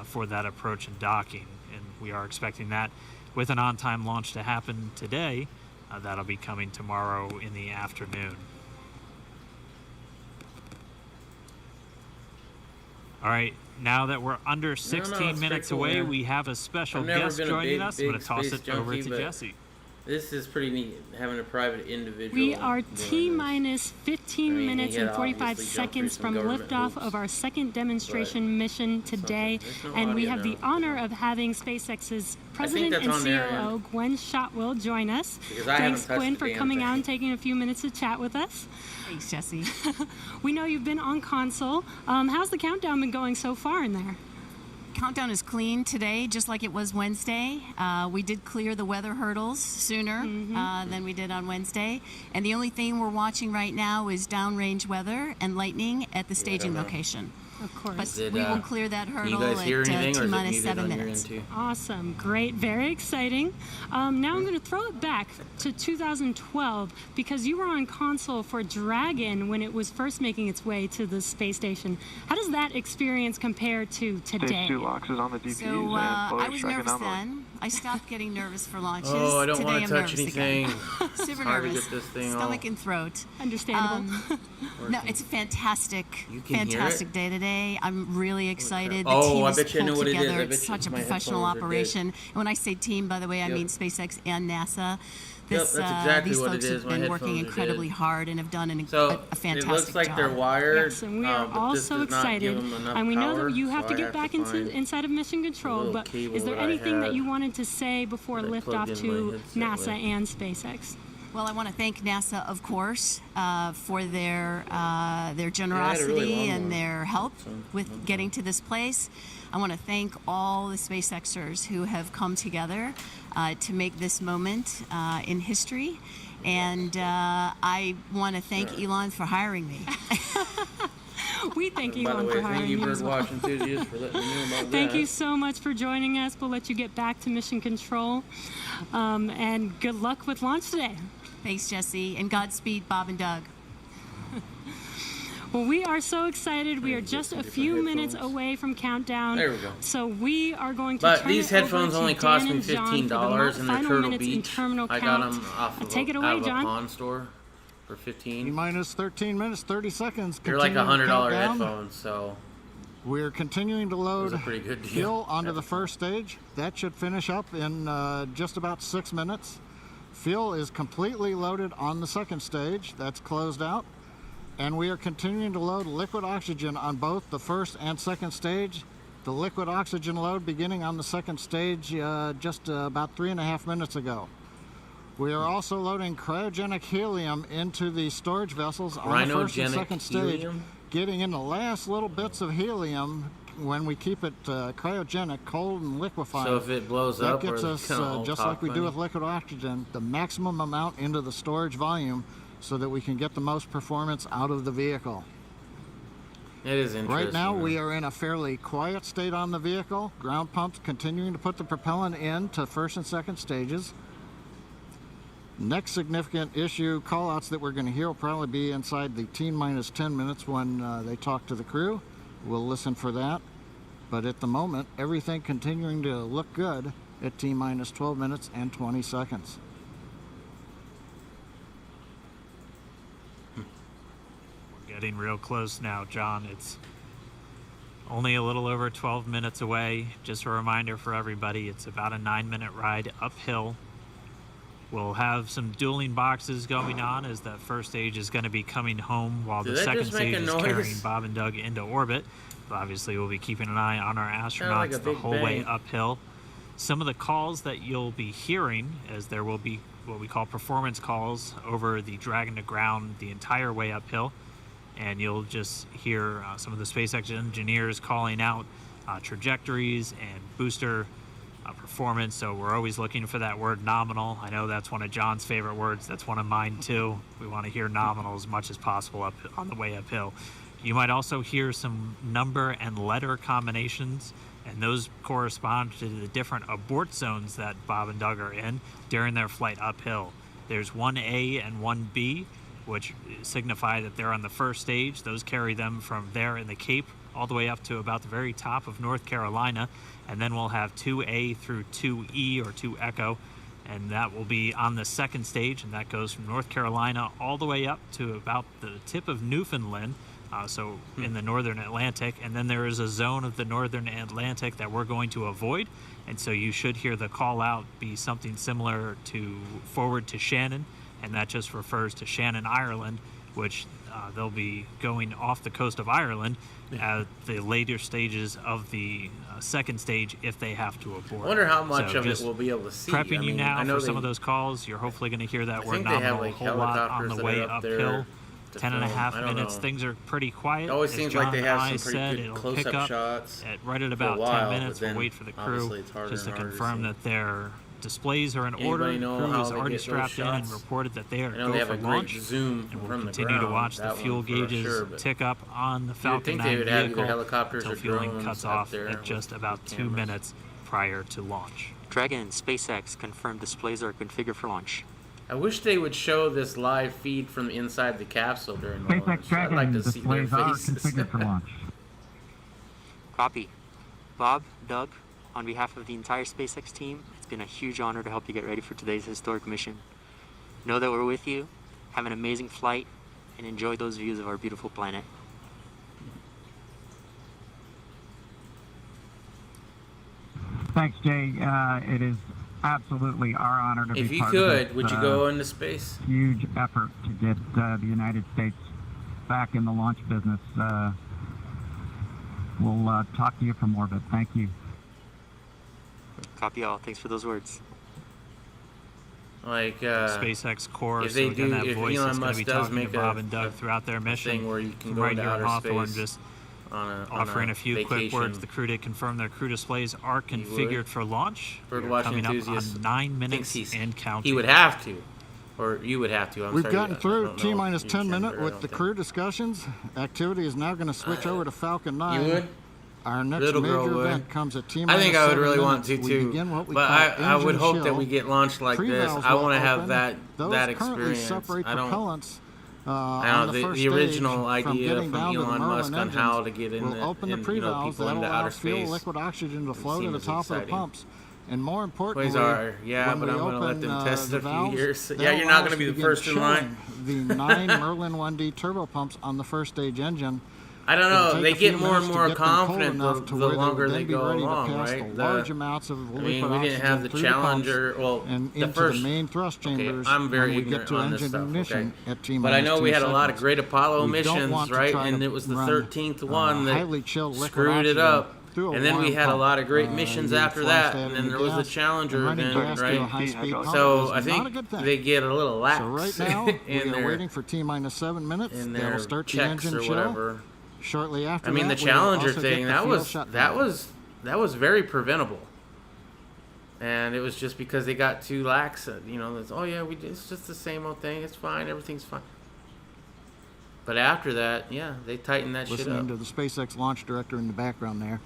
for that approach and docking. And we are expecting that with an on-time launch to happen today. That'll be coming tomorrow in the afternoon. All right, now that we're under 16 it's minutes pretty cool, away, man. we have a special I've never guest been a joining big, us. I'm going big to toss space it over junkie, to but Jesse. This is pretty neat, having a private individual. We are doing T-minus 15 I mean, minutes he and had 45 obviously jumped through seconds some from government liftoff hoops, of our second demonstration mission today. no And we audio have the now. honor of having SpaceX's president that's and on there, COO, Gwen Shotwell, join us. Because I haven't Thanks, touched Gwen, the for damn coming thing. out and taking a few minutes to chat with us. Thanks, Jesse. We know you've been on console. How's the countdown been going so far in there? Countdown is clean today, just like it was Wednesday. We did clear the weather hurdles sooner than we did on Wednesday. And the only thing we're watching right now is downrange weather and lightning at the staging location. Of course. But we will clear that hurdle you guys hear at anything, or is it T-minus muted 7 on your minutes. end too? Awesome, great, very exciting. Now I'm going to throw it back to 2012 because you were on console for Dragon when it was first making its way to the space station. How does that experience compare to today? Stage 2 locks is on the DPUs So and I was tracking nervous down the way. then. I stopped getting nervous for launches. Oh, I don't Today want I'm to touch nervous anything. Again. Super It's hard to nervous. get this thing Stomach all and throat. Understandable. No, it's a fantastic, You can hear fantastic it? day today. I'm really excited. The Oh, team I is bet you I know pulled what it is. together. I It's bet you such a my professional headphones are dead. operation. And when I say team, by the way, I mean SpaceX and NASA. This, that's exactly these what folks it is. have My been working headphones are incredibly dead. hard and have done a So fantastic it looks like job. they're wired. Yes, and we are but all this so does not give excited. them enough And we know power, that you have so to I get back find inside of mission control. little But cable is there that I anything that had you wanted to say before that I plugged liftoff in my to headset NASA with. and SpaceX? Well, I want to thank NASA, of course, for their really generosity long and one. their help with getting to this place. I want to thank all the SpaceXers who have come together to make this moment in history. And I want to thank Elon for hiring me. We thank By the Elon way, for thank hiring you, you as well. Birdwatch enthusiasts, for letting me know about Thank that. you so much for joining us. We'll let you get back to mission control. And good luck with launch today. Thanks, Jesse, and Godspeed, Bob and Doug. Well, we are so excited. We are just a few minutes headphones. away from countdown. There we go. So we are going to But turn these it over headphones to only Dan cost me and John for the $15, and they're final Turtle minutes in Beach. terminal I count. got them off of Take it out away, of John. a pawn store for 15. T-minus 13 minutes, 30 seconds. They're like Continuing $100 countdown. headphones, so We're continuing to it was load a pretty good deal. fuel onto the first stage. That should finish up in just about 6 minutes. Fuel is completely loaded on the second stage. That's closed out. And we are continuing to load liquid oxygen on both the first and second stage. The liquid oxygen load beginning on the second stage just about 3.5 minutes ago. We are also loading cryogenic helium into the storage vessels on the first and Rhinogenic second stage, helium? getting in the last little bits of helium when we keep it cryogenic, cold and liquefied. So if it blows that up, gets we're us, gonna all just talk like we do funny? with liquid oxygen, the maximum amount into the storage volume so that we can get the most performance out of the vehicle. It is interesting. Right now, we are in a fairly quiet state on the vehicle. Ground pumps continuing to put the propellant in to first and second stages. Next significant issue callouts that we're going to hear will probably be inside the T-minus 10 minutes when they talk to the crew. We'll listen for that. But at the moment, everything continuing to look good at T-minus 12 minutes and 20 seconds. Getting real close now, John. It's only a little over 12 minutes away. Just a reminder for everybody, it's about a 9-minute ride uphill. We'll have some dueling boxes going on as that first stage is going to be coming home while Did the that second just make stage a is noise? carrying Bob and Doug into orbit. But obviously, we'll be keeping an eye on our astronauts like a the big whole way bang. uphill. Some of the calls that you'll be hearing, as there will be what we call performance calls over the Dragon to ground the entire way uphill. And you'll just hear some of the SpaceX engineers calling out trajectories and booster performance. So we're always looking for that word nominal. I know that's one of John's favorite words. That's one of mine too. We want to hear nominal as much as possible up on the way uphill. You might also hear some number and letter combinations, and those correspond to the different abort zones that Bob and Doug are in during their flight uphill. There's 1A and 1B, which signify that they're on the first stage. Those carry them from there in the Cape all the way up to about the very top of North Carolina. And then we'll have 2A through 2E or 2 Echo, and that will be on the second stage, and that goes from North Carolina all the way up to about the tip of Newfoundland so in the northern Atlantic, and then there is a zone of the northern Atlantic that we're going to avoid, and so you should hear the call out be something similar to forward to Shannon, and that just refers to Shannon, Ireland, which they'll be going off the coast of Ireland at the later stages of the second stage if they have to abort. I wonder how much So of it just we'll be able to see. prepping I you mean, now I know for some they- of those calls. You're hopefully going to hear that I word think they have, nominal a like, whole lot on helicopters the that way are up there uphill. to 10.5 film. I don't minutes. know. Things are pretty quiet. It always As seems John like they and have I some pretty said, good it'll close-up pick up shots at right at for a about while, 10 minutes. but We'll then wait for the crew obviously it's harder just to and harder to confirm see. that their displays are in order. Anybody know Crew how is they already get those strapped in and shots? reported that they are I know go they have for a great launch. zoom And we'll from the continue to ground, watch the that fuel one for gauges sure, but tick up on the you would Falcon think 9 they would have either vehicle helicopters until or fueling drones cuts up off there at just with about 2 cameras. minutes prior to launch. Dragon and SpaceX confirmed displays are configured for launch. I wish they would show this live feed from inside the capsule during the SpaceX launch. I'd Dragon like to see their displays are faces. configured for launch. Copy. Bob, Doug, on behalf of the entire SpaceX team, it's been a huge honor to help you get ready for today's historic mission. Know that we're with you, have an amazing flight, and enjoy those views of our beautiful planet. Thanks, Jay. It is absolutely our honor to If be you part could, of this, would you go into space? Huge effort to get the United States back in the launch business. We'll talk to you from orbit. Thank you. Copy all. Thanks for those words. Like SpaceX core, if so they again, do, that if voice Elon that's going Musk to be does talking to make Bob a and Doug throughout their mission. thing where you can from go right into here in outer Hawthorne, space just on offering a few quick words. vacation. The crew did confirm their crew displays are configured for launch. We are Birdwatching coming up enthusiast on 9 thinks minutes and counting. he would have to, or you would have to. I'm We've sorry, gotten I through don't know T-minus if you 10 can, minutes but I with don't the think- crew discussions. Activity is now going to switch over to Falcon 9. You would? Our next Little girl major would. event comes at I T-minus think I would 7 really want to minutes. We too, begin what we but call I would engine hope that chill. we get launched like this. Pre-valves I will want to have open. that Those experience. separate I don't. propellants. I On know the, the, first the original stage, from idea getting from down to the Elon Merlin Musk on engines, how to get in we'll the open the in, pre-valves people that into allow outer fuel, space. liquid oxygen to It flow to the seems top of the exciting. pumps. And more importantly, Quasar, yeah, when but we I'm gonna let open, them test the it a few valves, years. they'll Yeah, you're not allow gonna us be the begin first in line. chilling The 9 Merlin 1D turbo pumps on the first stage engine. I don't It'll know. take They a few get more and minutes to more get them cold confident enough to the where they'll longer then they be go ready to along, pass right? the large amounts of I liquid mean, we didn't oxygen have the through the pumps Challenger. Well, and the into first the main thrust chambers. Okay, I'm very when we ignorant get to on this engine stuff. ignition Okay, at T-minus but I know we 2 had a lot of seconds. great Apollo We don't missions, want to right? try And to it was the run, 13th one that highly chilled liquid screwed it oxygen up. through a And then we warm had a pump. lot of great missions You after flash that, that and in then the there was the gas, Challenger and running event, gas through a right? high-speed pump So is I not a think good thing. they get a little lax So right now, we in are their waiting for T-minus 7 minutes. in That'll their start the checks engine or chill. whatever. Shortly after I mean, the that, we will Challenger also thing get the that fuel was shutdown. that was very preventable, and it was just because they got too lax. You know, it's, oh yeah, it's just the same old thing. It's fine. Everything's fine. But after that, yeah, they tightened that shit Listening up. to the SpaceX launch director in the background there.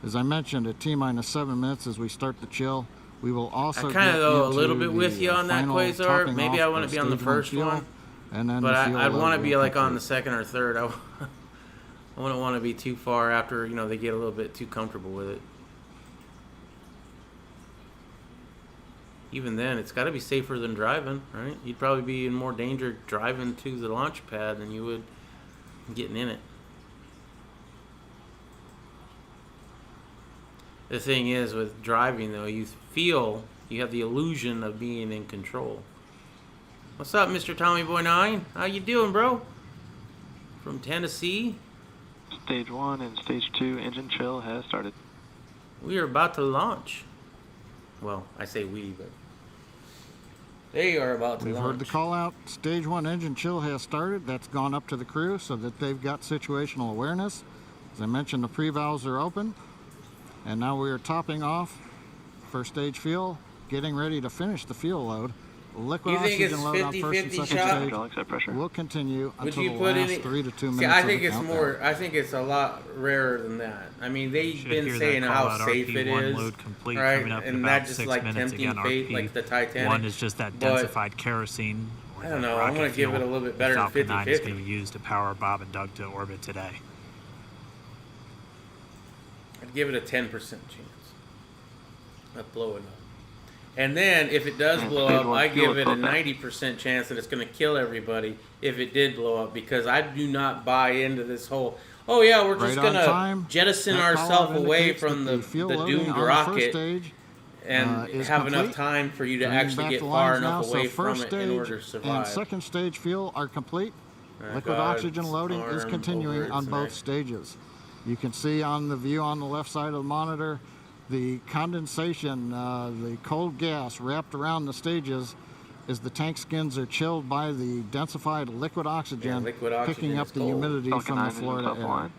As I mentioned, at T-minus 7 minutes as we start the chill, we will also I kind of get go a into little bit with the, you on that, final Quasar. topping Maybe off I want of to be on the stage one first fuel, one, and then but the fuel I'd load want to will be like on complete. the second or third. I wouldn't want to be too far after, you know, they get a little bit too comfortable with it. Even then, it's got to be safer than driving, right? You'd probably be in more danger driving to the launch pad than you would getting in it. The thing is, with driving, though, you feel, you have the illusion of being in control. What's up, Mr. Tommy Boy 9? How you doing, bro? From Tennessee? Stage 1 and Stage 2 engine chill has started. We are about to launch. Well, I say we, but they are about to We've launch. heard the call out. Stage 1 engine chill has started. That's gone up to the crew so that they've got situational awareness. As I mentioned, the pre-valves are open. And now we are topping off first stage fuel, getting ready to finish the fuel load. Liquid You think oxygen it's load on first and 50-50 second shot? stage will continue Would until you the put last any? 3 to 2 minutes. See, I of think the it's countdown. more. I think it's a lot rarer than that. I mean, they've Should been hear that saying call how out, safe it RP1 is, load complete, right? coming up in And about that just 6 like minutes tempting again. fate, RP like the Titanic. One is just that But densified kerosene. I don't know. I'm going to give it a little bit better than Falcon 9 is 50-50. going to be used to power Bob and Doug to orbit today. I'd give it a 10% chance of blowing up. And then if it does blow up, I give it a 90% chance that it's going to kill everybody if it did blow up, because I do not buy into this whole, oh yeah, we're just going to jettison ourselves away from the doomed rocket and have enough time for you to actually get far enough away from it in order to survive. And second stage fuel are complete. Liquid oxygen loading is continuing on both stages. You can see on the view on the left side of the monitor the condensation, the cold gas wrapped around the stages as the tank skins are chilled by the densified liquid oxygen, picking up the humidity from the Florida air.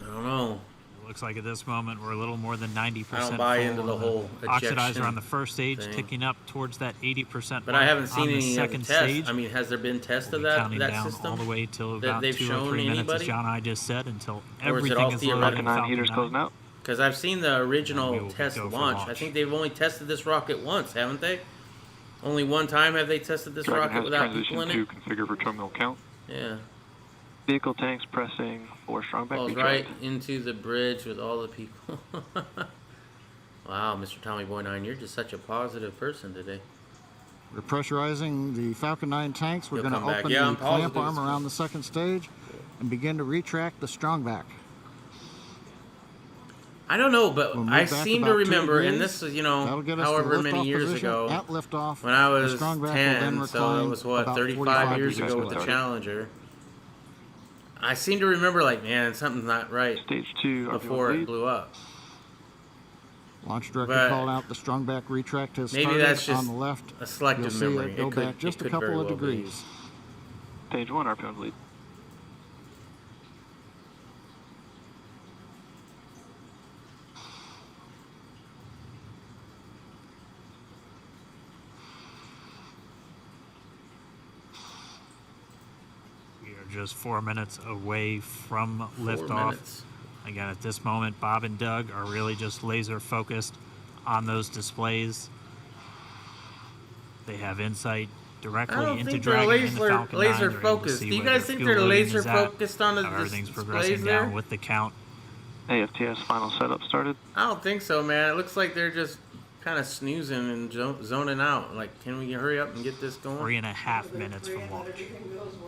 I don't know. Looks like at this moment we're a little more than 90%. I don't buy into the whole Oxidizer on the first stage, ticking up towards that 80%. But I haven't seen any second of the tests. stage. I mean, has there been tests of Counting that down system all the way till that about they've 2 or shown 3 minutes, anybody? as John and I just said, until Or is it everything all is loaded in theoretical? Falcon 9. Because I've seen the original test go for launch. launch. I think they've only tested this rocket once, haven't they? Only one time have they tested this Dragon rocket has without people in transitioned it? to configure for terminal count. Yeah. Vehicle tanks pressing for strong back Falls retract. right into the bridge with all the people. Wow, Mr. Tommy Boy 9, you're just such a positive person today. We're pressurizing the Falcon 9 tanks. We're He'll going to come back. open Yeah, the I'm clamp positive. arm around the second stage and begin to retract the strongback. I don't know, but We'll move I back seem about to 2 remember, and degrees. this is, That'll get us to however many liftoff years position. ago, At liftoff, when I the was strongback will then 10, so that recline was what, about 35 45 years degrees ago with the left. Challenger. I seem to remember, like, man, something's not right Stage 2 before it blew up. Launch director But called out the strongback retract has maybe started that's just on the left. a selective You'll see memory. it go It could- back just it a could couple very of well be. degrees. Stage 1 RPM lead. We are just 4 minutes away from 4 liftoff. minutes. Again, at this moment, Bob and Doug are really just laser focused on those displays. They have insight I directly don't into think they're Dragon and the laser, Falcon 9. laser They're able to focused. see Do you where guys their think fuel they're loading laser is at, focused on how the everything's displays progressing there? down with the count. AFTS final setup started. I don't think so, man. It looks like they're just kind of snoozing and zoning out. Like, can we hurry up and get this going? 3.5 minutes from launch.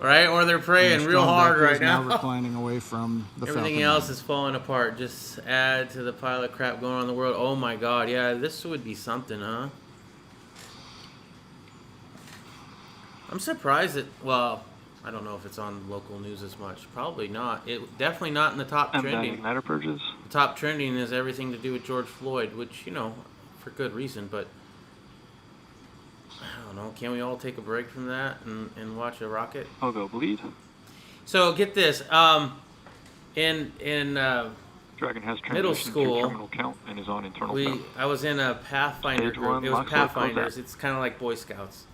Right? Or they're praying real hard right now. now. Reclining away from the Everything Falcon else 9. is falling apart. Just add to the pile of crap going on in the world. Oh my God, yeah, this would be something, huh? I'm surprised that, well, I don't know if it's on local news as much. Probably not. It definitely not in the top trending. Igniter purges. The top trending is everything to do with George Floyd, which, you know, for good reason, but I don't know. Can we all take a break from that and watch a rocket? I'll go bleed. So get this. In Dragon has middle transitioned to school, terminal count and is on internal count. I was in a Pathfinder Stage group. one, It was lock load, close Pathfinders. out. It's kind of like Boy Scouts,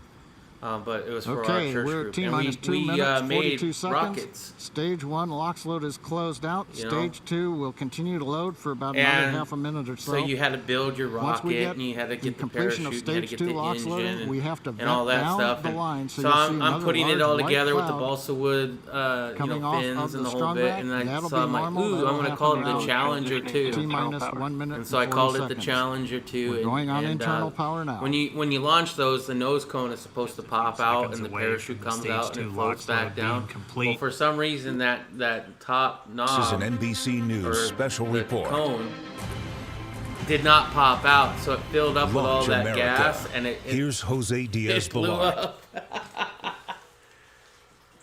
but it was for our Okay, church we're group. T And minus 2 we minutes, made 42 seconds. rockets. Stage 1 LOX load is closed out. You know? Stage 2 will continue to load for about another And half a minute or so. so you had to build your Once we rocket, get and you had to the get the completion parachute, of you had to stage get 2 the LOX engine, loading, we have to and all that down stuff. the And line, so so you'll see I'm another putting it large all white together with the cloud balsa wood, coming off fins of and the the whole bit, strongback. and That'll so I'm be like, normal. ooh, That'll I'm gonna happen call it the around Challenger 2. T minus 1 minute And so I and called 40 it the seconds. Challenger 2. We're going on and, internal power now. When you launch those, the nose cone is supposed to pop out, and the away parachute from the comes stage out and 2 it floats LOX load back down. being complete. Well, for some reason, that top knob, This is an NBC or News special the report. cone, did not pop out, so it filled up with all Launch that America. gas, and it Here's Jose Diaz it blew Ballard. up.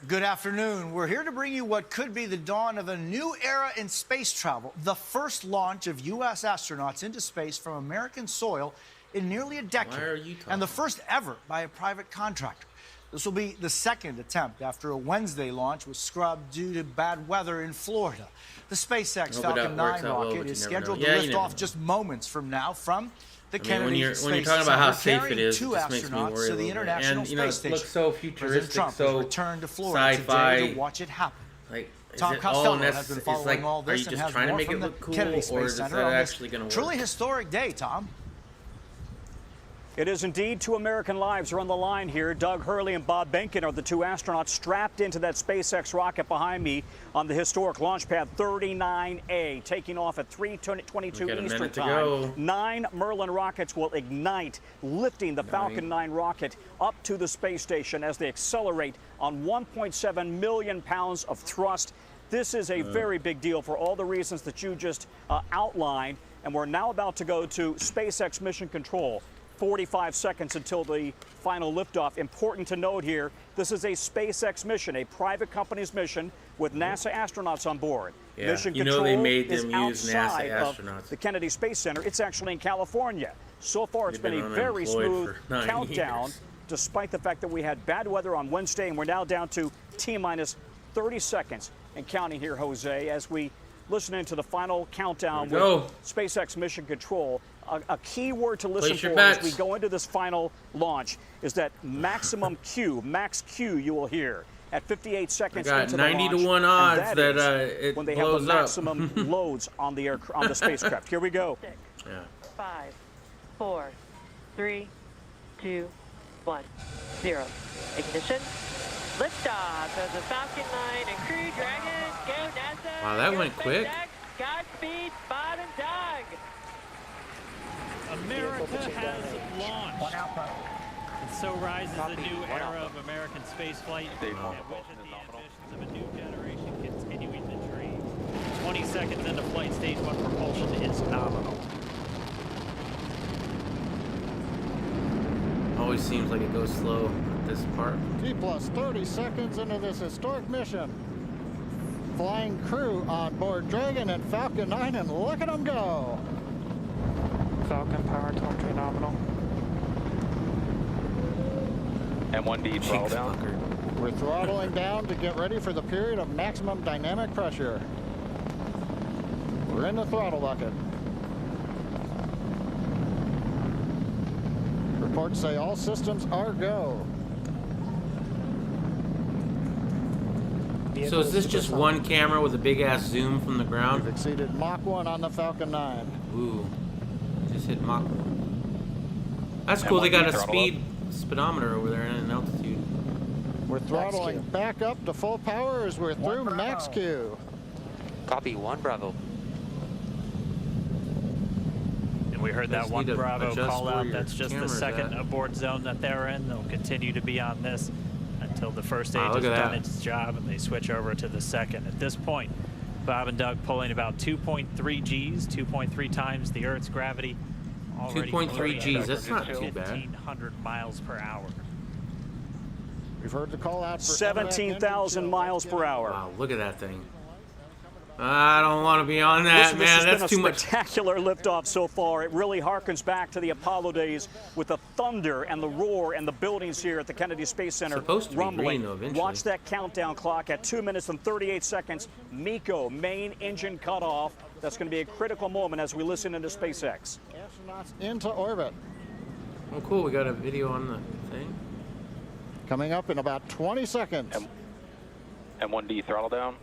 Good afternoon. We're here to bring you what could be the dawn of a new era in space travel, the first launch of U.S. astronauts into space from American soil in nearly a decade, Why are you talking? and the first ever by a private contractor. This will be the second attempt after a Wednesday launch was scrubbed due to bad weather in Florida. The SpaceX I hope it Falcon works 9 out well, rocket but is you never scheduled know. to Yeah, you lift never off know. just moments from now from the Kennedy when you're Space talking about how Center, safe it carrying is, it two just makes me astronauts worry to a the little bit. International And, you know, Space it looks Station. so President futuristic, Trump so has returned to Florida sci-fi. today to watch it happen. Like, Tom is it Costello all has been following like, all are this you and just has trying to more make from it the look cool, Kennedy or Space is Center that on actually this going to work? truly historic day, Tom. It is indeed 2 American lives are on the line here. Doug Hurley and Bob Behnken are the 2 astronauts strapped into that SpaceX rocket behind me on the historic launch pad 39A, taking off at 3:22 Eastern Time. 9 Merlin rockets will ignite, lifting the Falcon 9 rocket up to the space station as they accelerate on 1.7 million pounds of thrust. This is a very big deal for all the reasons that you just outlined. And we're now about to go to SpaceX mission control. 45 seconds until the final liftoff. Important to note here, this is a SpaceX mission, a private company's mission with NASA astronauts on board. Yeah, Mission you know control they made them is use NASA outside of astronauts. the Kennedy Space Center. It's actually in California. So far, it's They've been been a very smooth unemployed for 9 countdown, years. despite the fact that we had bad weather on Wednesday, and we're now down to T-minus 30 seconds and counting here, Jose, as we listen into the final countdown with SpaceX mission control. A key word to listen for as we go into this final launch is that maximum Q, max Q you will hear at 58 seconds I got into 90 the launch. to 1 odds that it when they blows have the up. maximum loads on the on the spacecraft. Here we go. 5, 4, 3, 2, 1, 0. Ignition. Liftoff of the Falcon 9 and Crew Dragon. Go NASA. Wow, that Go went quick. SpaceX. Godspeed, Bob and Doug. America has launched. And so rises a new era of American spaceflight, at which the ambitions of a new generation continuing the dream. 20 seconds into flight, stage 1 propulsion is nominal. Always seems like it goes slow at this part. T plus 30 seconds into this historic mission. Flying crew on board Dragon and Falcon 9, and look at them go. Falcon power telemetry nominal. M1D throttle down. We're throttling down to get ready for the period of maximum dynamic pressure. We're in the throttle bucket. Reports say all systems are go. So is this just one camera with a big ass zoom from the ground? We've exceeded Mach 1 on the Falcon 9. Ooh, just hit Mach 1. That's cool. They got a speedometer over there and an altitude. We're throttling back up to full power as we're through max Q. Copy, 1 Bravo. And we heard that 1 Bravo call out. where That's your just the camera's second at. abort zone that they're in. They'll continue to be on this until the first stage has look at done that. its job and they switch over to the second. At this point, Bob and Doug pulling about 2.3 Gs, 2.3 times the Earth's gravity. 2.3 Gs, that's not too bad. 1,500 miles per hour. We've heard the call out for 17,000 miles per hour. Wow, look at that thing. I don't want to be on that, This man. has That's been too a much. spectacular liftoff so far. It really harkens back to the Apollo days with the thunder and the roar and the buildings here at the Kennedy Space Center Supposed to be rumbling. green, though, eventually. Watch that countdown clock at 2 minutes and 38 seconds. MECO, main engine cutoff. That's going to be a critical moment as we listen into SpaceX. Astronauts into orbit. Oh, cool. We got a video on the thing. Coming up in about 20 seconds. M1D throttle down.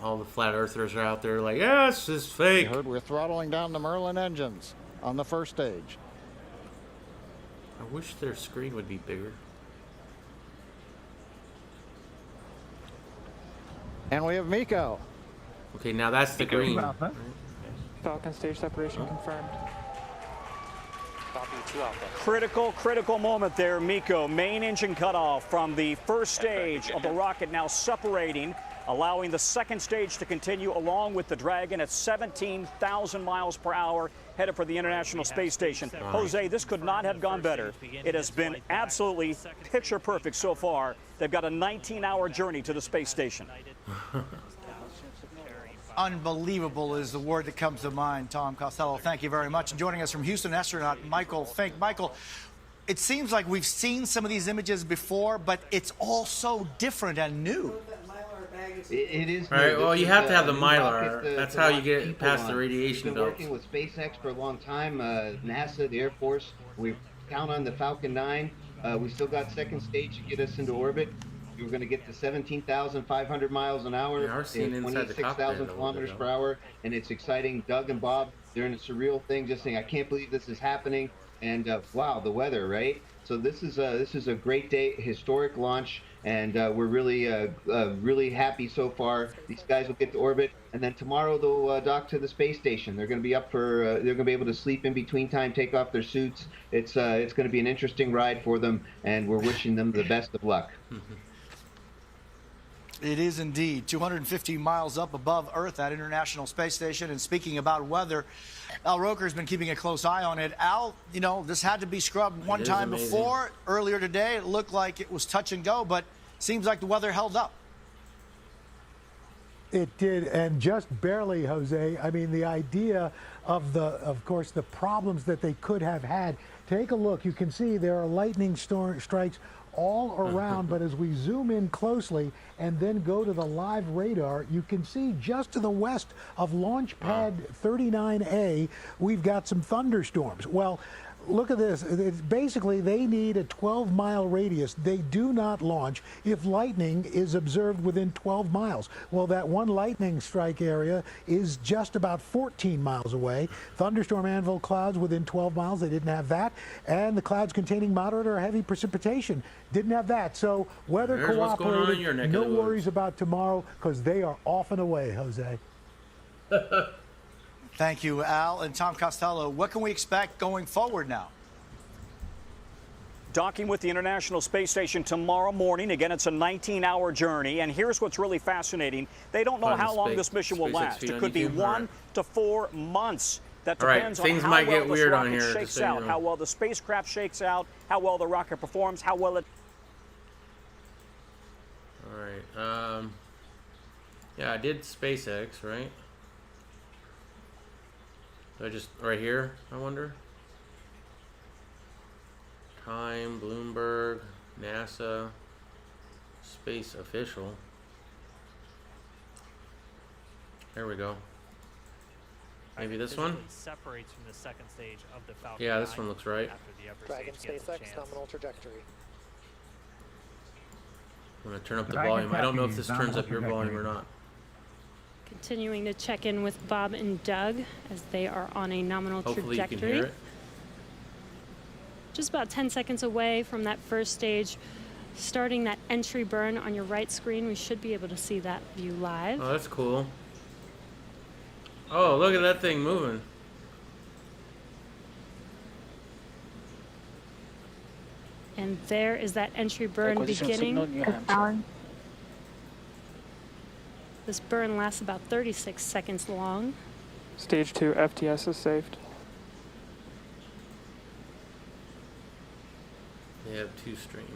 All the flat earthers are out there like, yes, this is fake. We heard we're throttling down the Merlin engines on the first stage. I wish their screen would be bigger. And we have MECO. Okay, now that's the green. Falcon stage separation confirmed. Copy, 2 Alpha. Critical moment there, MECO. Main engine cutoff from the first stage of the rocket now separating, allowing the second stage to continue along with the Dragon at 17,000 miles per hour, headed for the International Space Station. Jose, this could not have gone better. It has been absolutely picture perfect so far. They've got a 19-hour journey to the space station. Unbelievable is the word that comes to mind, Tom Costello. Thank you very much. And joining us from Houston, astronaut Michael Fink. Michael, it seems like we've seen some of these images before, but it's all so different and new. It is. All right, new. well, This you is, have to have the new Mylar. rockets That's to how you launch get people past the on. radiation We've been belts. working with SpaceX for a long time, NASA, the Air Force. We count on the Falcon 9. We still got second stage to get us into orbit. We're going to get to 17,500 miles an hour, We are seeing and inside the cockpit 26,000 a little kilometers bit, per hour, and it's exciting. Doug and Bob, They're in a surreal thing, just saying, I can't believe this is happening. And wow, the weather, right? So this is a great day, historic launch, and we're really happy so far. These guys will get to orbit, and then tomorrow they'll dock to the space station. They're going to be up for they're going to be able to sleep in between time, take off their suits. It's going to be an interesting ride for them, and we're wishing them the best of luck. It is indeed 250 miles up above Earth at International Space Station. And speaking about weather, Al Roker's been keeping a close eye on it. Al, you know, this had to be scrubbed one time before. Earlier today, it looked like it was touch and go, but seems like the weather held up. It did, and just barely, Jose. I mean, the idea of course, the problems that they could have had. Take a look. You can see there are lightning strikes all around, but as we zoom in closely and then go to the live radar, you can see just to the west of Launch Pad 39A, we've got some thunderstorms. Well, look at this. It's basically, they need a 12-mile radius. They do not launch if lightning is observed within 12 miles. Well, that one lightning strike area is just about 14 miles away. Thunderstorm anvil clouds within 12 miles. They didn't have that. And the clouds containing moderate or heavy precipitation didn't have that. So weather cooperated. No worries about tomorrow because they are off and away, Jose. Thank you, Al. And Tom Costello, what can we expect going forward now? Docking with the International Space Station tomorrow morning. Again, it's a 19-hour journey. And here's what's really fascinating. They don't know how long this mission will last. It could be 1 to 4 months. That depends on how well this rocket shakes out, how well the spacecraft shakes out, how well the rocket performs, how well it... All right. Yeah, I did SpaceX, right? I just right here, I wonder. Time, Bloomberg, NASA, Space Official. There we go. Maybe this one? Separates from the second stage of the Falcon. Yeah, this one looks right. Dragon Spacex nominal trajectory. I'm gonna turn up the volume. I don't know if this turns up your volume or not. Continuing to check in with Bob and Doug as they are on a nominal Hopefully trajectory. you can hear it. Just about 10 seconds away from that first stage, starting that entry burn on your right screen. We should be able to see that view live. Oh, that's cool. Oh, look at that thing moving. And there is that entry burn beginning. This burn lasts about 36 seconds long. Stage 2 FTS is saved. They have 2 streams.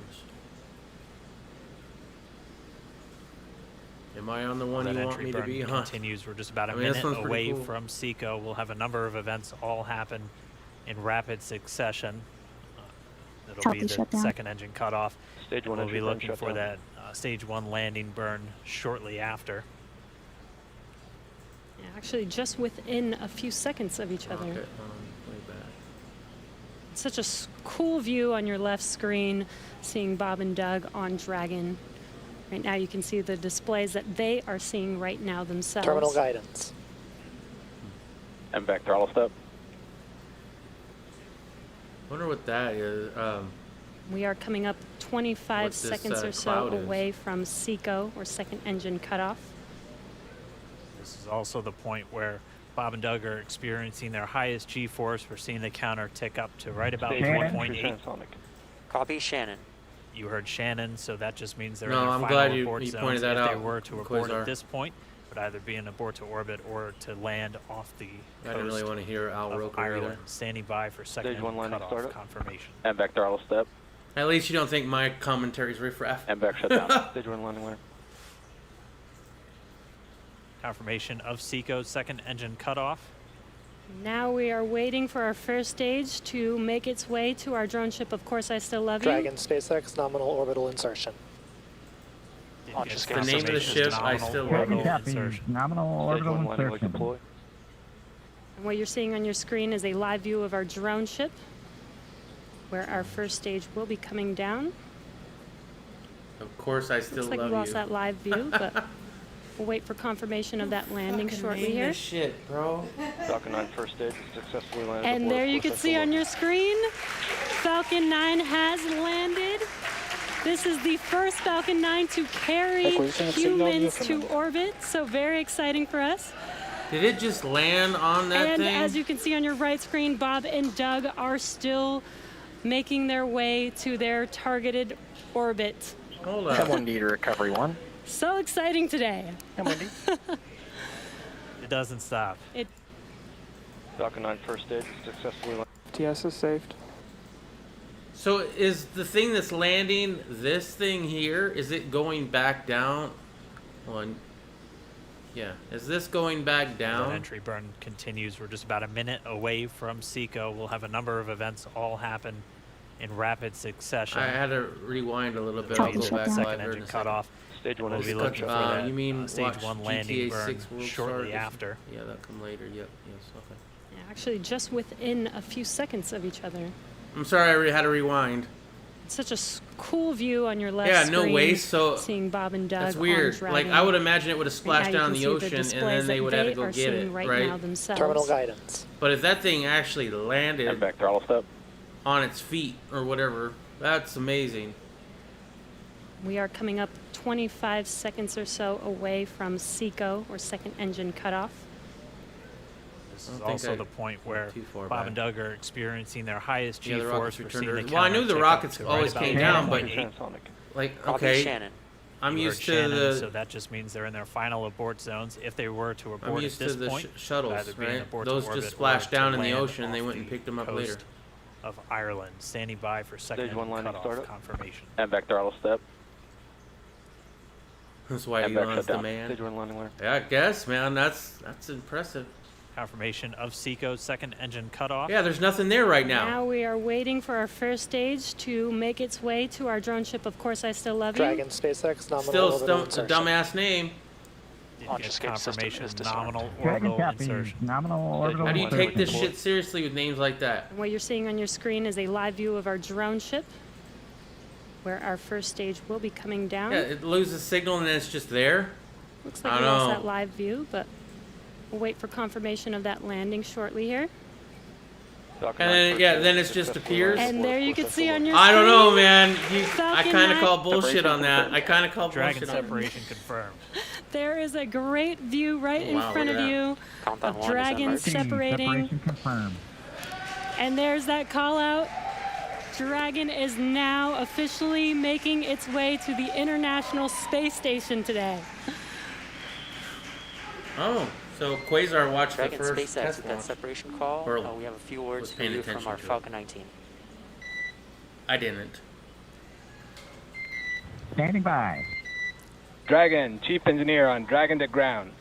Am I on the one you want me to be on? Continues. We're just about a minute away from Seco. We'll have a number of events all happen in rapid succession. It'll be the second engine cutoff. Stage 1 we'll be looking for that stage 1 landing burn shortly after. Yeah, actually, just within a few seconds of each other. Okay, way back. Such a cool view on your left screen, seeing Bob and Doug on Dragon. Right now, you can see the displays that they are seeing right now themselves. Terminal guidance. And back throttle step. Wonder what that is. We are coming up 25 seconds or so away from Seco, or second engine cutoff. This is also the point where Bob and Doug are experiencing their highest G-force. We're seeing the counter tick up to right about 1.8. Copy, Shannon. You heard Shannon, so that just means they're No, in their I'm final glad you abort pointed zones. that if out. they were to abort at this point, would either be an abort to orbit or to land off the coast. I didn't really want to hear Al Roker Ireland, either. standing by for second Stage 1 landing cutoff startup. confirmation. And back throttle step. At least you don't think my commentaries riffraff. And back shutdown. Stage 1 landing winner. Confirmation of Seco's second engine cutoff. Now we are waiting for our first stage to make its way to our drone ship. Of course, I still love you. Dragon Spacex nominal orbital insertion. It's the name of the ship. I still love it. Nominal orbital insertion. And what you're seeing on your screen is a live view of our drone ship, where our first stage will be coming down. Of course, I still Looks like love we lost you. that live view, but We'll wait for confirmation of that landing shortly here. This shit, bro. Falcon 9 first stage successfully landed. And aboard there you can see on your screen, Falcon 9 has landed. This is the first Falcon 9 to carry humans to orbit, so very exciting for us. Did it just land on that And thing? as you can see on your right screen, Bob and Doug are still making their way to their targeted orbit. Hold on. M1D to recovery 1. So exciting today. M1D. It doesn't stop. It Falcon 9 first stage successfully landed. TS is saved. So is the thing that's landing this thing here? Is it going back down? On. Yeah. Is this going back down? The entry burn continues. We're just about a minute away from Seco. We'll have a number of events all happen in rapid succession. I had to rewind a little bit. We'll I'll go back second live engine in a cutoff. Stage 1 We'll is be looking for that you mean stage watch 1 landing GTA burn 6 World shortly Star? after. Yeah, that'll come later. Yep. Yes. Okay. Yeah, actually just within a few seconds of each other. I'm sorry, I had to rewind. It's such a cool view on your left Yeah, screen. no waste. So seeing Bob and Doug. that's on weird. Like Dragon. I would imagine it would have splashed And now down you the can see ocean, and displays then they that would have to they go are get seeing it, right now themselves. Terminal guidance. But if that thing actually landed And back throttle step. on its feet or whatever, that's amazing. We are coming up 25 seconds or so away from Seco, or second engine cutoff. This is also the point where Bob and Doug are experiencing their highest Yeah, the G-force. rockets We're returned seeing the early. Well, I knew the counter tick rockets up to always right came about down, but 8.8. like, Copy okay, Shannon. I'm You used heard to Shannon, the. so that just means they're in their final abort zones. If they were to abort I'm at used this to the point, shuttles, either be an right? abort to Those orbit just or splashed to down in the land ocean and they off went and the picked them up coast later. Of Ireland, standing by for second Stage 1 engine landing cutoff startup. confirmation. And back throttle step. That's why And back Elon's the shutdown. man. Stage 1 landing line. Yeah, I guess, man. That's impressive. Confirmation of Seco's second engine cutoff. Yeah, there's nothing there right now. Now we are waiting for our first stage to make its way to our drone ship. Of course, I still love Dragon, you. SpaceX, Nominal, Still Orbital, a Insertion. dumbass name. Launch Gets escape system confirmation is disarmed. nominal Dragon orbital copy. insertion. Nominal orbital. How do you take this insertion. shit seriously with names like that? What you're seeing on your screen is a live view of our drone ship, where our first stage will be coming down. Yeah, it loses signal and then it's just there. Looks I like we don't lost know. that live view, but we'll wait for confirmation of that landing shortly here. Falcon And 9 then, first yeah, stage then it just successfully appears. landed And there you aboard can see on your I don't screen, know, man. I Falcon kind of 9. call bullshit on that. I kind of call Dragon bullshit on that. separation confirmed. There is a great view right in Wow, front look of at you Countdown of 1 is dragons emerging. separating. Separation confirmed. And there's that call out. Dragon is now officially making its way to the International Space Station today. Oh, so Quasar watched Dragon the first SpaceX test with that launch. separation call. Or We have a few was words for paying you from attention our to it. Falcon 19. I didn't. Standing by. Dragon, Chief Engineer on Dragon to Ground.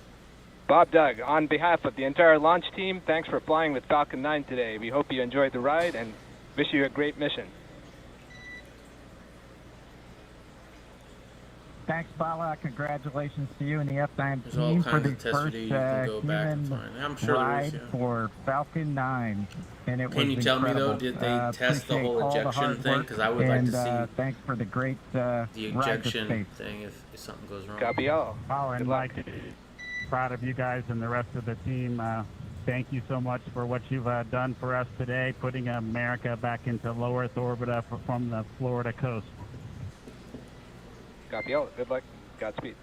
Bob Doug, on behalf of the entire launch team, thanks for flying with Falcon 9 today. We hope you enjoyed the ride and wish you a great mission. Thanks, Bala. Congratulations to you and the F9 There's all team for kinds the of tests first you can go back and human find. I'm sure there ride is, yeah. for Falcon 9. And it Can was you tell me, though, incredible. did they test the Appreciate whole all the ejection hard thing? work, 'Cause I would like to and, see thanks for the great the ride to ejection space. thing if something goes wrong. Copy all. Oh, and Good luck. proud of you guys and the rest of the team. Thank you so much for what you've done for us today, putting America back into low Earth orbit from the Florida coast. Copy all. Good luck. Godspeed.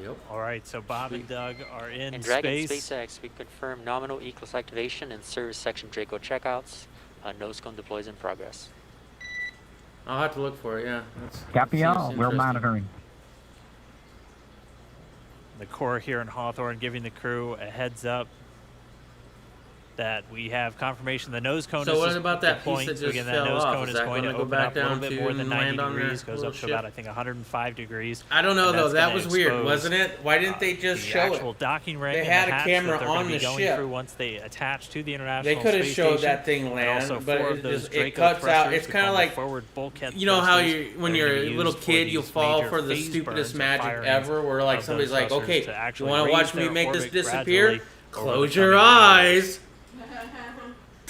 Yep. All right, so Bob and Doug are in In Dragon space. SpaceX, we confirm nominal E-class activation and service section Draco checkouts. Nose cone deploys in progress. I'll have to look for it, yeah. Copy seems all. We're interesting. monitoring. The Corps here in Hawthorne giving the crew a heads up that we have confirmation the nose cone So is what just about that piece deploying. that So just again, fell that nose off? cone Is is that going to gonna go open back up a little down bit to more than and 90 land on their degrees, goes little up to ship? about, I think, 105 degrees. I don't know, and though. that's That gonna was weird, expose, wasn't it? Why didn't they just the show actual it? docking ring They and had the a hatch camera that they're gonna on be the going ship. through once they attach to the International They could have Space showed Station, that thing and land, also but four it of those just Draco cuts out. thrusters It's to kind of form like, the forward bulkhead you know how thrusters. you, when They're you're gonna a be little used for kid, you'll these fall major for the phase stupidest burns or magic firings ever, where like of somebody's those like, thrusters okay, to you actually want to raise watch me their make this orbit disappear? gradually over Close the your coming hours. eyes.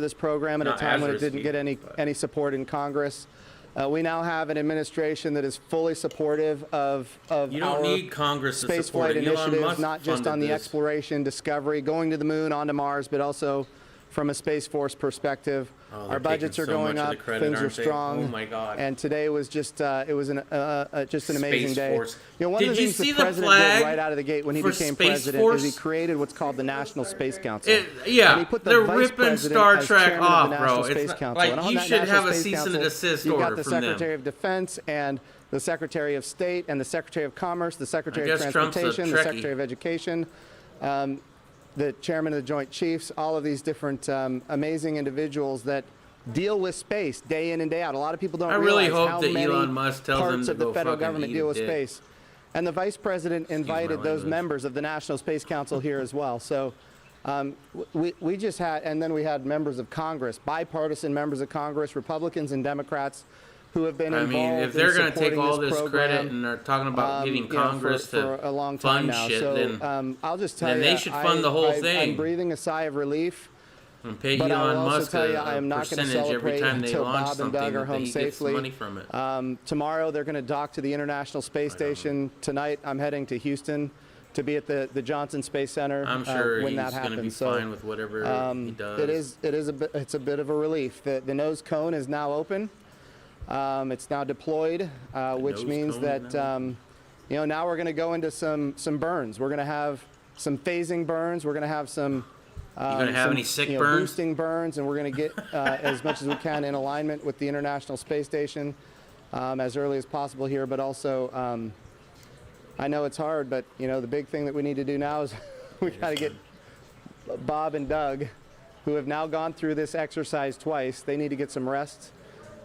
for this program at a Not time as when it risky, didn't get any support in Congress. We now have an administration that is fully supportive of You don't our need Congress to space support flight it. Elon initiatives, Musk not just funded on the this. exploration, discovery, going to the moon, onto Mars, but also from a Space Force perspective. Oh, Our budgets are going up, things are strong. Oh my God! And today was just it was just an amazing Space day. Force. You know, one of the things the president did right out of the gate when he became president is he created what's called the National Space Council. Yeah, and he put the they're vice ripping president Star as Trek chairman of off, the bro. National It's Space not, Council. like And on you that should National have a Space cease and Council, desist you've order got the from them. Secretary of Defense and the Secretary of State and the Secretary of Commerce, the Secretary of guess Trump's a Transportation, the Trekkie. Secretary of Education, the Chairman of the Joint Chiefs, all of these different amazing individuals that deal with space day in and day out. A lot of people don't I really realize hope how that many Elon Musk tells them parts to of the go federal fucking government eat deal a with dick. space. And the Vice President invited those members of the National Space Council here as well. So we just had, and then we had members of Congress, bipartisan members of Congress, Republicans and Democrats, who have been involved. I mean, if they're going to take all this credit and are talking about getting Congress for a long time fund now. shit, So then I'll just tell you, they should fund the whole thing. I'm breathing a sigh of relief. And pay But I will Elon also Musk tell you, a I am not going to percentage every celebrate time they until launch Bob and something Doug are that home he gets safely. money from it. Tomorrow they're going to dock to the International Space Station. Tonight I'm heading to Houston to be at the Johnson Space Center. I'm sure when he's that going to be happens. So, fine with whatever he does. it's a bit of a relief. The nose cone is now open. It's now deployed, which means that now we're going to go into some burns. We're going to have some phasing burns. We're going to have some. You going to have any sick burns? Boosting burns, and we're going to get as much as we can in alignment with the International Space Station as early as possible here. But also, I know it's hard, but the big thing that we need to do now is we got to get Bob and Doug, who have now gone through this exercise twice. They need to get some rest.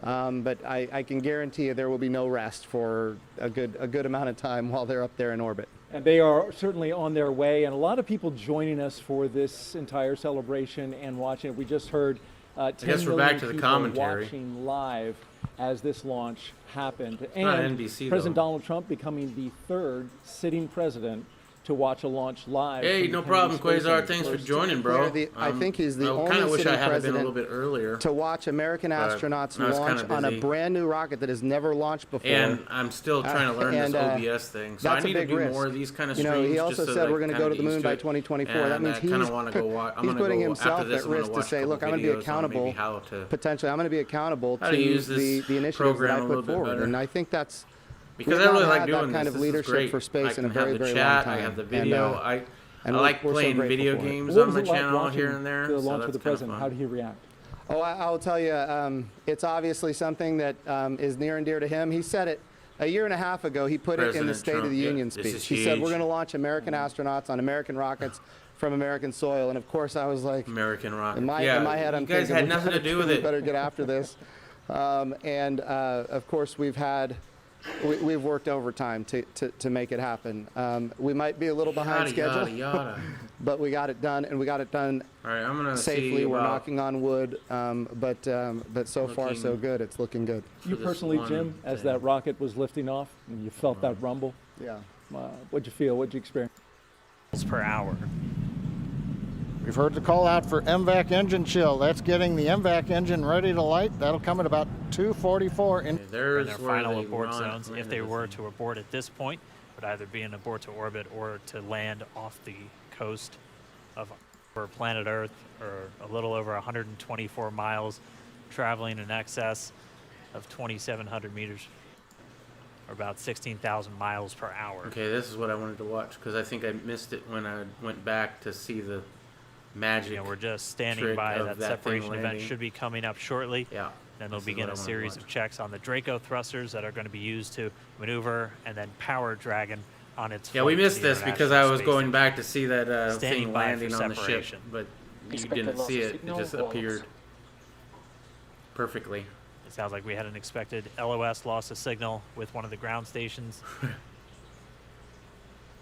But I can guarantee you there will be no rest for a good amount of time while they're up there in orbit. And they are certainly on their way, and a lot of people joining us for this entire celebration and watching it. We just heard 10 guess we're million back to the people commentary. watching live as this launch happened. not And NBC, President though. Donald Trump becoming the third sitting president to watch a launch live. Hey, from no the problem, Kennedy Space Quasar. Center. Thanks for joining, bro. I think he's the I only kind of wish sitting I had been a president little bit earlier. to watch American astronauts I was launch kinda on a busy. brand new rocket that has never launched before. And I'm still trying to learn this OBS thing, so I that's a need to big do risk. more of these kind of You know, streams. he also just so said that we're going to I go kinda to the get moon used by to it. 2024. And That means I kind of he's want to go watch. he's putting himself after this, at I'm gonna risk to watch a say, couple look, I'm going to be videos on accountable. maybe how to Potentially, I'm going to be accountable how to to use this the initiatives that program I a little put bit forward, better. and I think that's because we've I really not like had doing that kind this. of This is leadership great. for space I in can a very, have the very chat. long time. I have the video. I and like we're so playing grateful video for it. games What on was my it like channel watching here and there. the so launch that's with the kinda president? fun. How did he react? Oh, I'll tell you, it's obviously something that is near and dear to him. He said it a year and a half ago. He put it in the President State Trump, of the yeah, Union this speech. is He said, huge. we're going to launch American astronauts on American rockets from American soil. And of course, I was like, American rocket. in my head, I'm you guys thinking, had we nothing to better- do with we it. better get after this. Of course, we've worked overtime to make it happen. We might be a little behind schedule, Yada. but we got it done, and we got it done All right, I'm gonna safely. see We're about knocking on wood, but so far so looking good. It's looking good. You this personally, one Jim, as that rocket was lifting off and you felt that rumble, Yeah. what'd you feel? What'd you experience? Per hour. We've heard the call out for MVAC engine chill. That's getting the MVAC engine ready to light. That'll come at about 2:44 in. There's their where final they abort run zones, if into they this were thing. to abort at this point, would either be an abort to orbit or to land off the coast of or planet Earth, or a little over 124 miles, traveling in excess of 2,700 meters, or about 16,000 miles per hour. Okay, this is what I wanted to watch because I think I missed it when I went back to see the magic. Yeah, we're just standing trick by. of That that thing separation event landing. should be coming up shortly. Yeah. Then they'll This is begin what I a wanna series watch. of checks on the Draco thrusters that are going to be used to maneuver and then power Dragon on its Yeah, we flight to missed the this because International I was Space going Station. back to see that Standing thing by landing for on the ship, separation. but you Expected didn't loss see of it. It signal, just lost. appeared perfectly. It sounds like we had an expected LOS loss of signal with one of the ground stations.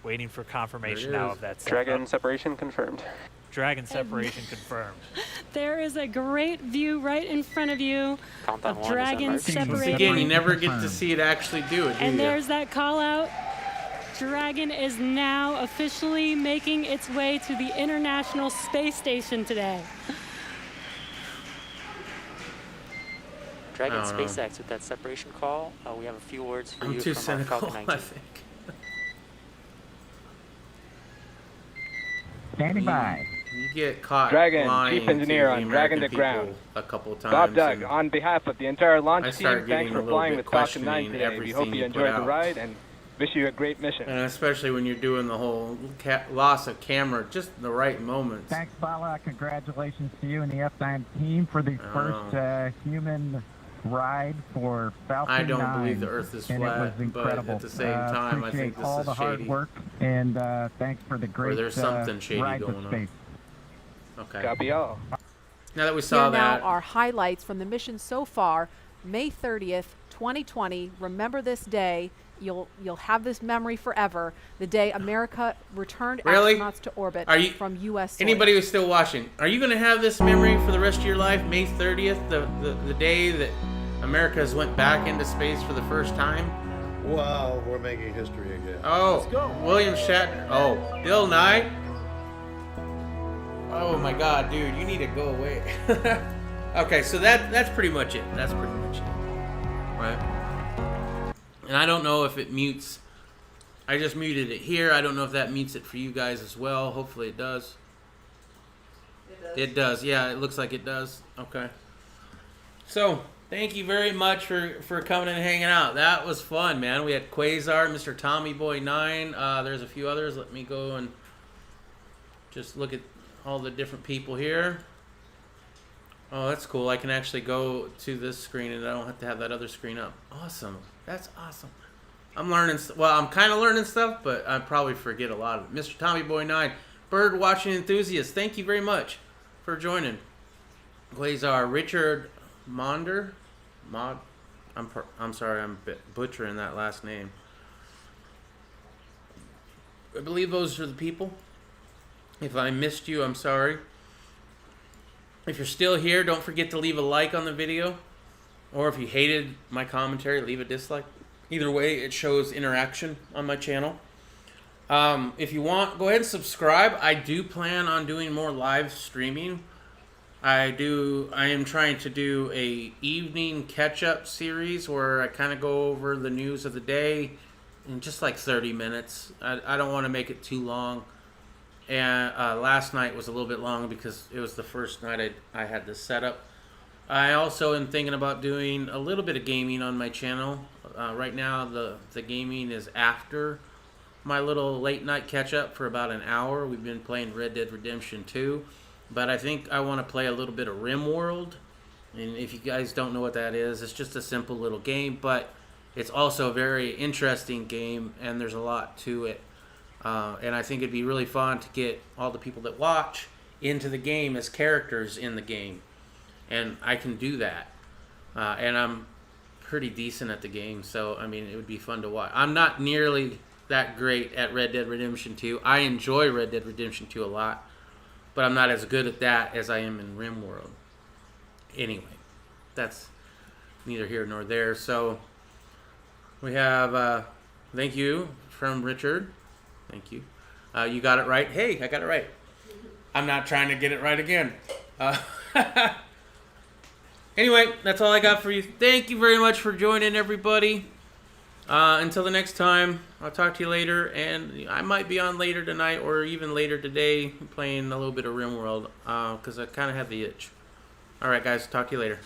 Waiting for confirmation now of that. Dragon separation confirmed. Dragon separation confirmed. There is a great view right in front of you Countdown of one is Dragon emerged. separating. Again, you never get to see it actually do it, do And you? there's that call out. Dragon is now officially making its way to the International Space Station today. Dragon I don't know. SpaceX with that separation call. We have a few words for I'm you too from cynical, Falcon 19. I think. Standing by. You get caught Dragon, lying Chief Engineer to the on Dragon American to ground. people a couple times. Bob Doug, and on behalf of the entire launch I team, started thanks getting a for little flying bit with Falcon 9 questioning today. We everything hope you you put enjoyed the out. ride and wish you a great mission. And especially when you're doing the whole loss of camera, just the right moments. Thanks, Bala. Congratulations to you and the F9 team for the first human ride for Falcon 9. I don't believe the Earth is and flat, it was incredible. but at the same time, I appreciate think this all is the hard shady. work, and thanks for the great Or there's something shady ride going with on. space. Okay. Copy all. Now that we saw Here now that, are highlights from the mission so far. May 30th, 2020. Remember this day. You'll have this memory forever. The day America returned Really? astronauts to orbit Are you- from U.S. soil. anybody who's still watching, are you going to have this memory for the rest of your life? May 30th, the day that America's went back into space for the first time? Well, we're making history again. Oh, Let's go. William Shatner. Oh, Bill Nye. Oh my God, dude, you need to go away. Okay, so that's pretty much it. That's pretty much it, right? And I don't know if it mutes. I just muted it here. I don't know if that mutes it for you guys as well. Hopefully it does. It does. Yeah, it looks like it does. Okay. So, thank you very much for coming and hanging out. That was fun, man. We had Quasar, Mr. Tommy Boy 9. There's a few others. Let me go and just look at all the different people here. Oh, that's cool. I can actually go to this screen and I don't have to have that other screen up. Awesome. That's awesome. I'm learning. Well, I'm kind of learning stuff, but I probably forget a lot of it. Mr. Tommy Boy 9, bird watching enthusiast. Thank you very much for joining. Quasar, Richard Monder. I'm sorry, I'm butchering that last name. I believe those are the people. If I missed you, I'm sorry. If you're still here, don't forget to leave a like on the video. Or if you hated my commentary, leave a dislike. Either way, it shows interaction on my channel. If you want, go ahead and subscribe. I do plan on doing more live streaming. I am trying to do a evening catch-up series where I kind of go over the news of the day in just like 30 minutes. I don't want to make it too long. And last night was a little bit long because it was the first night I had this set up. I also am thinking about doing a little bit of gaming on my channel. Right now, the gaming is after my little late night catch up for about an hour. We've been playing Red Dead Redemption 2, but I think I want to play a little bit of RimWorld. And if you guys don't know what that is, it's just a simple little game, but it's also a very interesting game, and there's a lot to it. And I think it'd be really fun to get all the people that watch into the game as characters in the game. And I can do that. And I'm pretty decent at the game, so, I mean, it would be fun to watch. I'm not nearly that great at Red Dead Redemption 2. I enjoy Red Dead Redemption 2 a lot, but I'm not as good at that as I am in RimWorld. Anyway, that's neither here nor there. So, we have, thank you from Richard. Thank you. You got it right. Hey, I got it right. I'm not trying to get it right again. Anyway, that's all I got for you. Thank you very much for joining, everybody. Until the next time, I'll talk to you later. And I might be on later tonight or even later today playing a little bit of RimWorld because I kind of have the itch. All right, guys. Talk to you later.